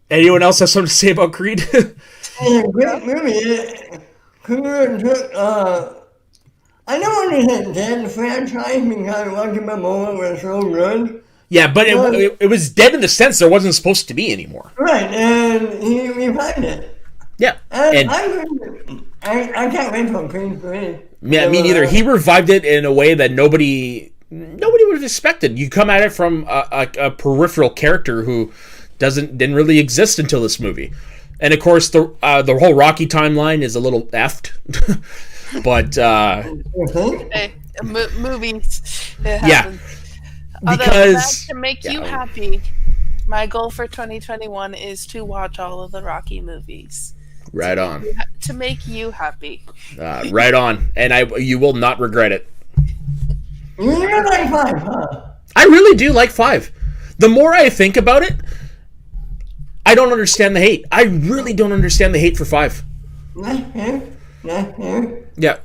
anyone else have something to say about Creed? Great movie. Creed took, I don't want to say dead franchise because Lucky Moment was so good. Yeah, but it was dead in the sense there wasn't supposed to be anymore. Right, and he revived it. Yeah. And I can't wait for Creed 3. Yeah, me neither. He revived it in a way that nobody would have expected. You come at it from a peripheral character who didn't really exist until this movie. And of course, the whole Rocky timeline is a little effed. But hey, movies. Yeah. Because to make you happy, my goal for 2021 is to watch all of the Rocky movies. Right on. To make you happy. Right on. And you will not regret it. You really like 5, huh? I really do like 5. The more I think about it, I don't understand the hate. I really don't understand the hate for 5. Yeah.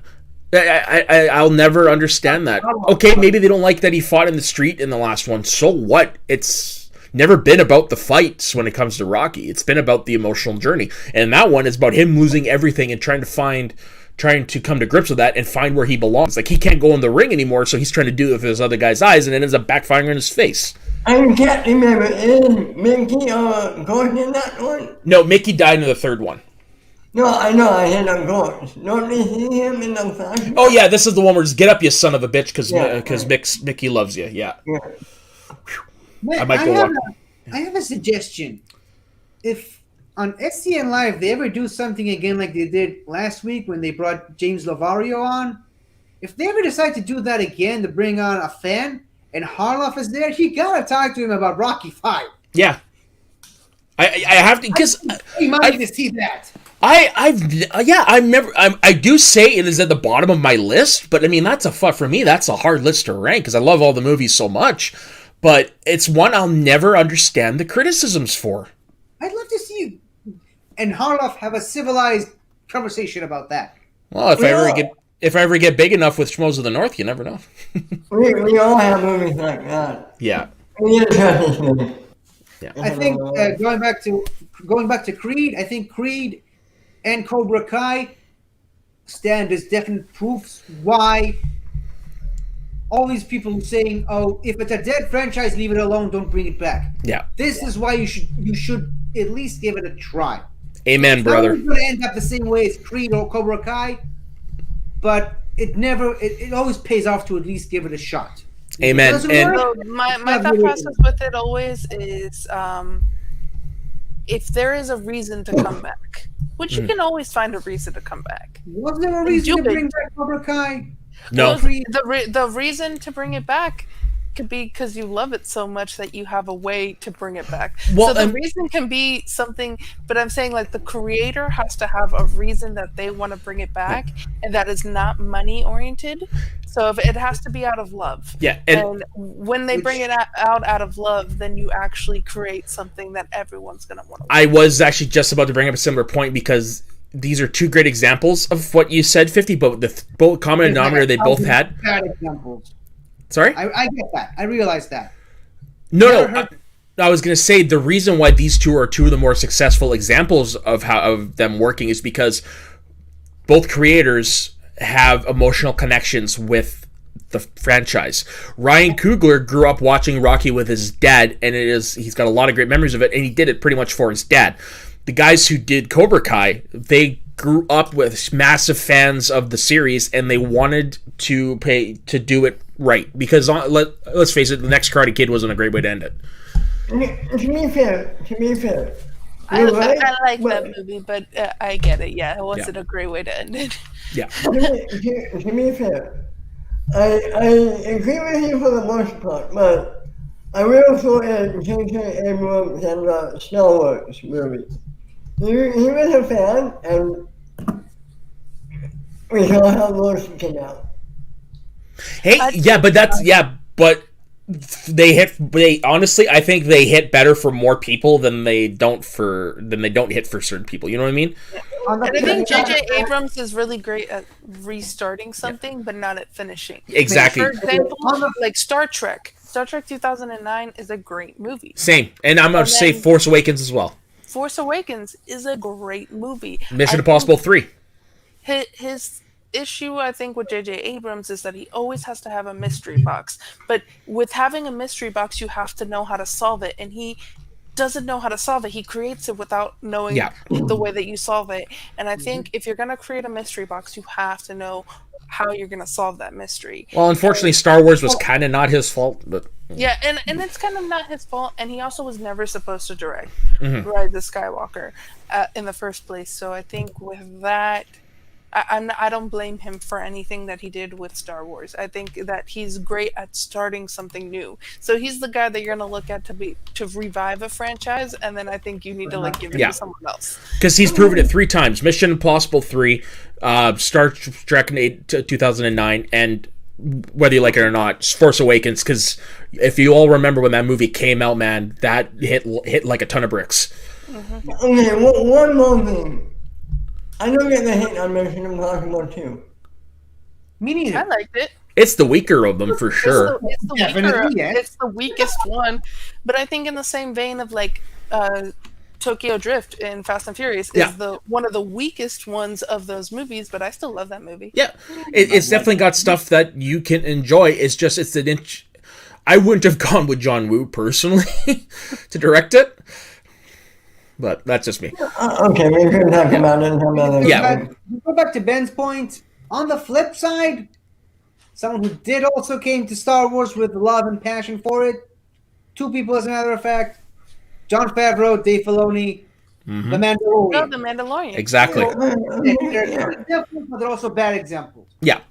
I'll never understand that. Okay, maybe they don't like that he fought in the street in the last one. So what? It's never been about the fights when it comes to Rocky. It's been about the emotional journey. And that one is about him losing everything and trying to come to grips with that and find where he belongs. Like, he can't go in the ring anymore, so he's trying to do it with his other guy's eyes, and it ends up backfiring in his face. I can't remember. Is Mickey Gordon in that one? No, Mickey died in the third one. No, I know. I had a ghost. Don't you see him in the flashback? Oh yeah, this is the one where just get up, you son of a bitch, because Mickey loves you. Yeah. Man, I might go walk. I have a suggestion. If on SCN Live they ever do something again like they did last week when they brought James Lavario on, if they ever decide to do that again to bring on a fan and Harloff is there, you gotta talk to him about Rocky 5. Yeah. I have to, because I to see that. I do say it is at the bottom of my list, but I mean for me that's a hard list to rank because I love all the movies so much, but it's one I'll never understand the criticisms for. I'd love to see you and Harloff have a civilized conversation about that. Well, if I ever get big enough with Schmoes of the North, you never know. we all have movies like that. Yeah. Yeah. I think going back to Creed, I think Creed and Cobra Kai stand as definite proofs why all these people saying, "Oh, if it's a dead franchise, leave it alone. Don't bring it back." Yeah. This is why you should at least give it a try. Amen, brother. It's not going to end up the same way as Creed or Cobra Kai, but it always pays off to at least give it a shot. Amen. And my thought process with it always is, if there is a reason to come back, which you can always find a reason to come back. Was there a reason to bring back Cobra Kai? No. The reason to bring it back could be because you love it so much that you have a way to bring it back. Well, so the reason can be something, but I'm saying like the creator has to have a reason that they want to bring it back, and that is not money oriented. So if it has to be out of love. Yeah. And when they bring it out of love, then you actually create something that everyone's going to want to watch. I was actually just about to bring up a similar point because these are two great examples of what you said, 50, but the both common denominator they both had. Bad examples. Sorry? I get that. I realize that. No. I was going to say the reason why these two are two of the more successful examples of them working is because both creators have emotional connections with the franchise. Ryan Coogler grew up watching Rocky with his dad, and he's got a lot of great memories of it, and he did it pretty much for his dad. The guys who did Cobra Kai, they grew up with massive fans of the series, and they wanted to do it right, because let's face it, the next Karate Kid wasn't a great way to end it. To be fair, I right, like that movie, but I get it. Yeah, it wasn't a great way to end it. Yeah. To be fair, I agree with you for the most part, but I will throw in J.J. Abrams and the Star Wars movie. He was a fan, and we saw how those came out. Hey, but they honestly, I think they hit better for more people than they don't hit for certain people. You know what I mean? And I think J.J. Abrams is really great at restarting something, but not at finishing. Exactly. For example, like Star Trek. Star Trek 2009 is a great movie. Same. And I'm going to say Force Awakens as well. Force Awakens is a great movie. Mission Impossible 3. His issue, I think, with J.J. Abrams is that he always has to have a mystery box. But with having a mystery box, you have to know how to solve it. And he doesn't know how to solve it. He creates it without knowing the way that you solve it. And I think if you're going to create a mystery box, you have to know how you're going to solve that mystery. Well, unfortunately, Star Wars was kind of not his fault, but yeah, and it's kind of not his fault, and he also was never supposed to direct Rise of Skywalker in the first place. So I think with that, I don't blame him for anything that he did with Star Wars. I think that he's great at starting something new. So he's the guy that you're going to look at to revive a franchise, and then I think you need to give it to someone else. Because he's proven it 3 times: Mission Impossible 3, Star Trek 2009, and whether you like it or not, Force Awakens. Because if you all remember when that movie came out, man, that hit like a ton of bricks. Okay, one more thing. I don't get the hate on Mission Impossible 2. Me neither. I liked it. It's the weaker of them for sure. It's the weakest one. But I think in the same vein of Tokyo Drift in Fast and Furious is one of the weakest ones of those movies, but I still love that movie. Yeah, it's definitely got stuff that you can enjoy. It's an inch. I wouldn't have gone with John Woo personally to direct it. But that's just me. Okay, we can talk about it. Yeah. Go back to Ben's point. On the flip side, someone who did also came to Star Wars with love and passion for it. 2 people, as a matter of fact. Jon Favreau, Dave Filoni, The Mandalorian. Oh, The Mandalorian. Exactly. They're examples, but they're also bad examples. Yeah.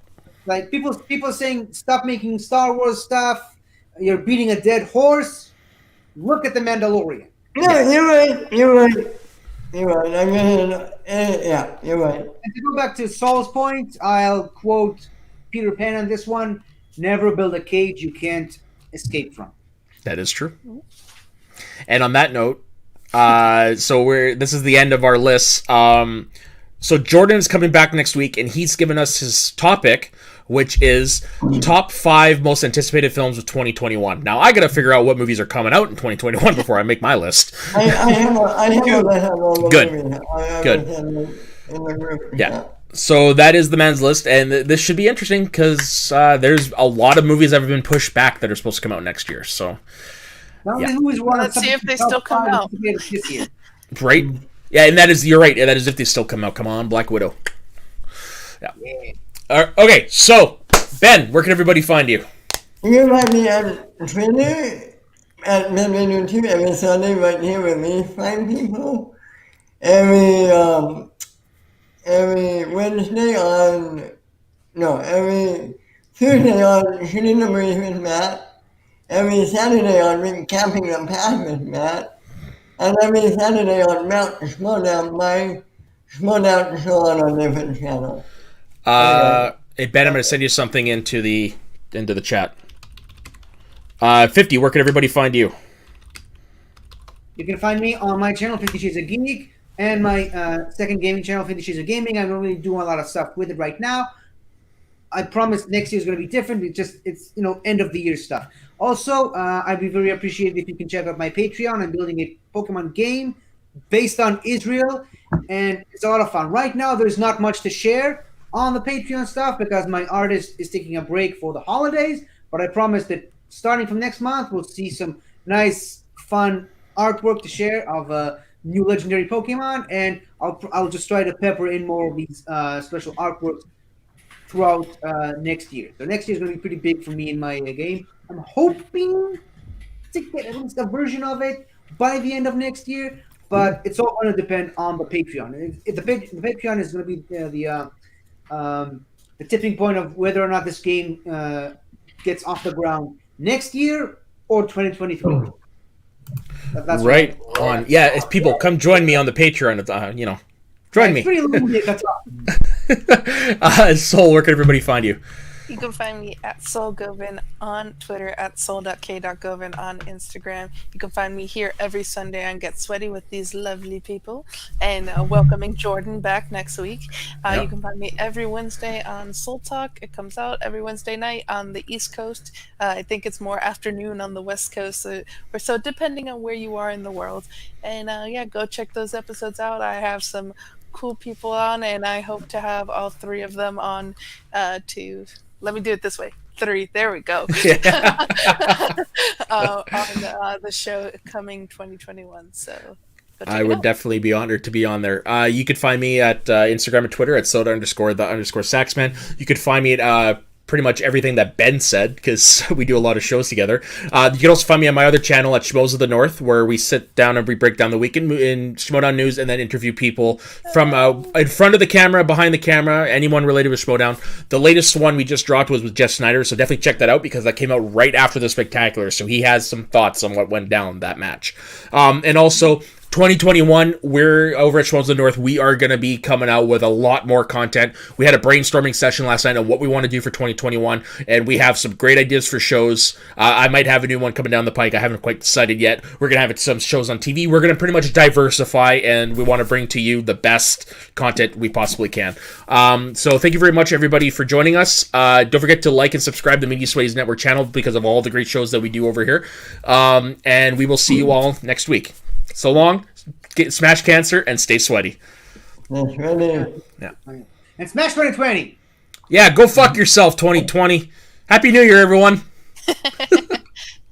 Like people saying, stop making Star Wars stuff. You're beating a dead horse. Look at The Mandalorian. No, you're right. You're right. You're right. And to go back to Saul's point, I'll quote Peter Pan on this one: "Never build a cage you can't escape from." That is true. And on that note, this is the end of our list. So Jordan is coming back next week, and he's given us his topic, which is top 5 most anticipated films of 2021. Now, I got to figure out what movies are coming out in 2021 before I make my list. I have a Good. Yeah. So that is the man's list, and this should be interesting because there's a lot of movies that have been pushed back that are supposed to come out next year. So, let's see if they still come out. Right? Yeah, and you're right. That is if they still come out. Come on, Black Widow. Yeah. Okay, so, Ben, where can everybody find you? You can find me on Twitter at Ben2 every Sunday right here with me, 5 people. Every Tuesday on Shooting the Breeze with Matt. Every Saturday on Recapping the Past with Matt. And every Saturday on Mount to Slow Down by Slow Down to Slow on a different channel. Hey Ben, I'm going to send you something into the chat. 50, where can everybody find you? You can find me on my channel, 50 Shades of Geek, and my second gaming channel, 50 Shades of Gaming. I'm really doing a lot of stuff with it right now. I promise next year is going to be different. It's end of the year stuff. Also, I'd be very appreciative if you can check out my Patreon. I'm building a Pokemon game based on Israel, and it's a lot of fun. Right now, there's not much to share on the Patreon stuff because my artist is taking a break for the holidays. But I promise that starting from next month, we'll see some nice, fun artwork to share of new legendary Pokemon, and I'll just try to pepper in more of these special artworks throughout next year. So next year is going to be pretty big for me in my game. I'm hoping to get at least a version of it by the end of next year, but it's all going to depend on the Patreon. If the Patreon is going to be the tipping point of whether or not this game gets off the ground next year or 2023. That's right on. Yeah, it's people come join me on the Patreon. Join me. Pretty limited, that's all. Soul, where can everybody find you? You can find me at SoulGovin on Twitter, at soul.k.govin on Instagram. You can find me here every Sunday on Get Sweaty with these lovely people, and welcoming Jordan back next week. You can find me every Wednesday on Soul Talk. It comes out every Wednesday night on the East Coast. I think it's more afternoon on the West Coast, or so depending on where you are in the world. And go check those episodes out. I have some cool people on, and I hope to have all three of them on let me do it this way. 3. There we go. On the show coming 2021. So I would definitely be honored to be on there. You could find me at Instagram and Twitter at soda_the_saxman. You could find me at pretty much everything that Ben said, because we do a lot of shows together. You can also find me on my other channel at Schmoes of the North, where we sit down and we break down the weekend in Schmoedown news and then interview people from in front of the camera, behind the camera, anyone related with Schmoedown. The latest one we just dropped was with Jeff Snyder, so definitely check that out because that came out right after the Spectacular, so he has some thoughts on what went down that match. And also, 2021, we're over at Schmoes of the North. We are going to be coming out with a lot more content. We had a brainstorming session last night on what we want to do for 2021, and we have some great ideas for shows. I might have a new one coming down the pike. I haven't quite decided yet. We're going to have some shows on TV. We're going to pretty much diversify, and we want to bring to you the best content we possibly can. So thank you very much, everybody, for joining us. Don't forget to like and subscribe to the Media Sways Network channel because of all the great shows that we do over here. And we will see you all next week. So long, smash cancer, and stay sweaty. Yeah. And smash 2020. Yeah, go fuck yourself, 2020. Happy New Year, everyone.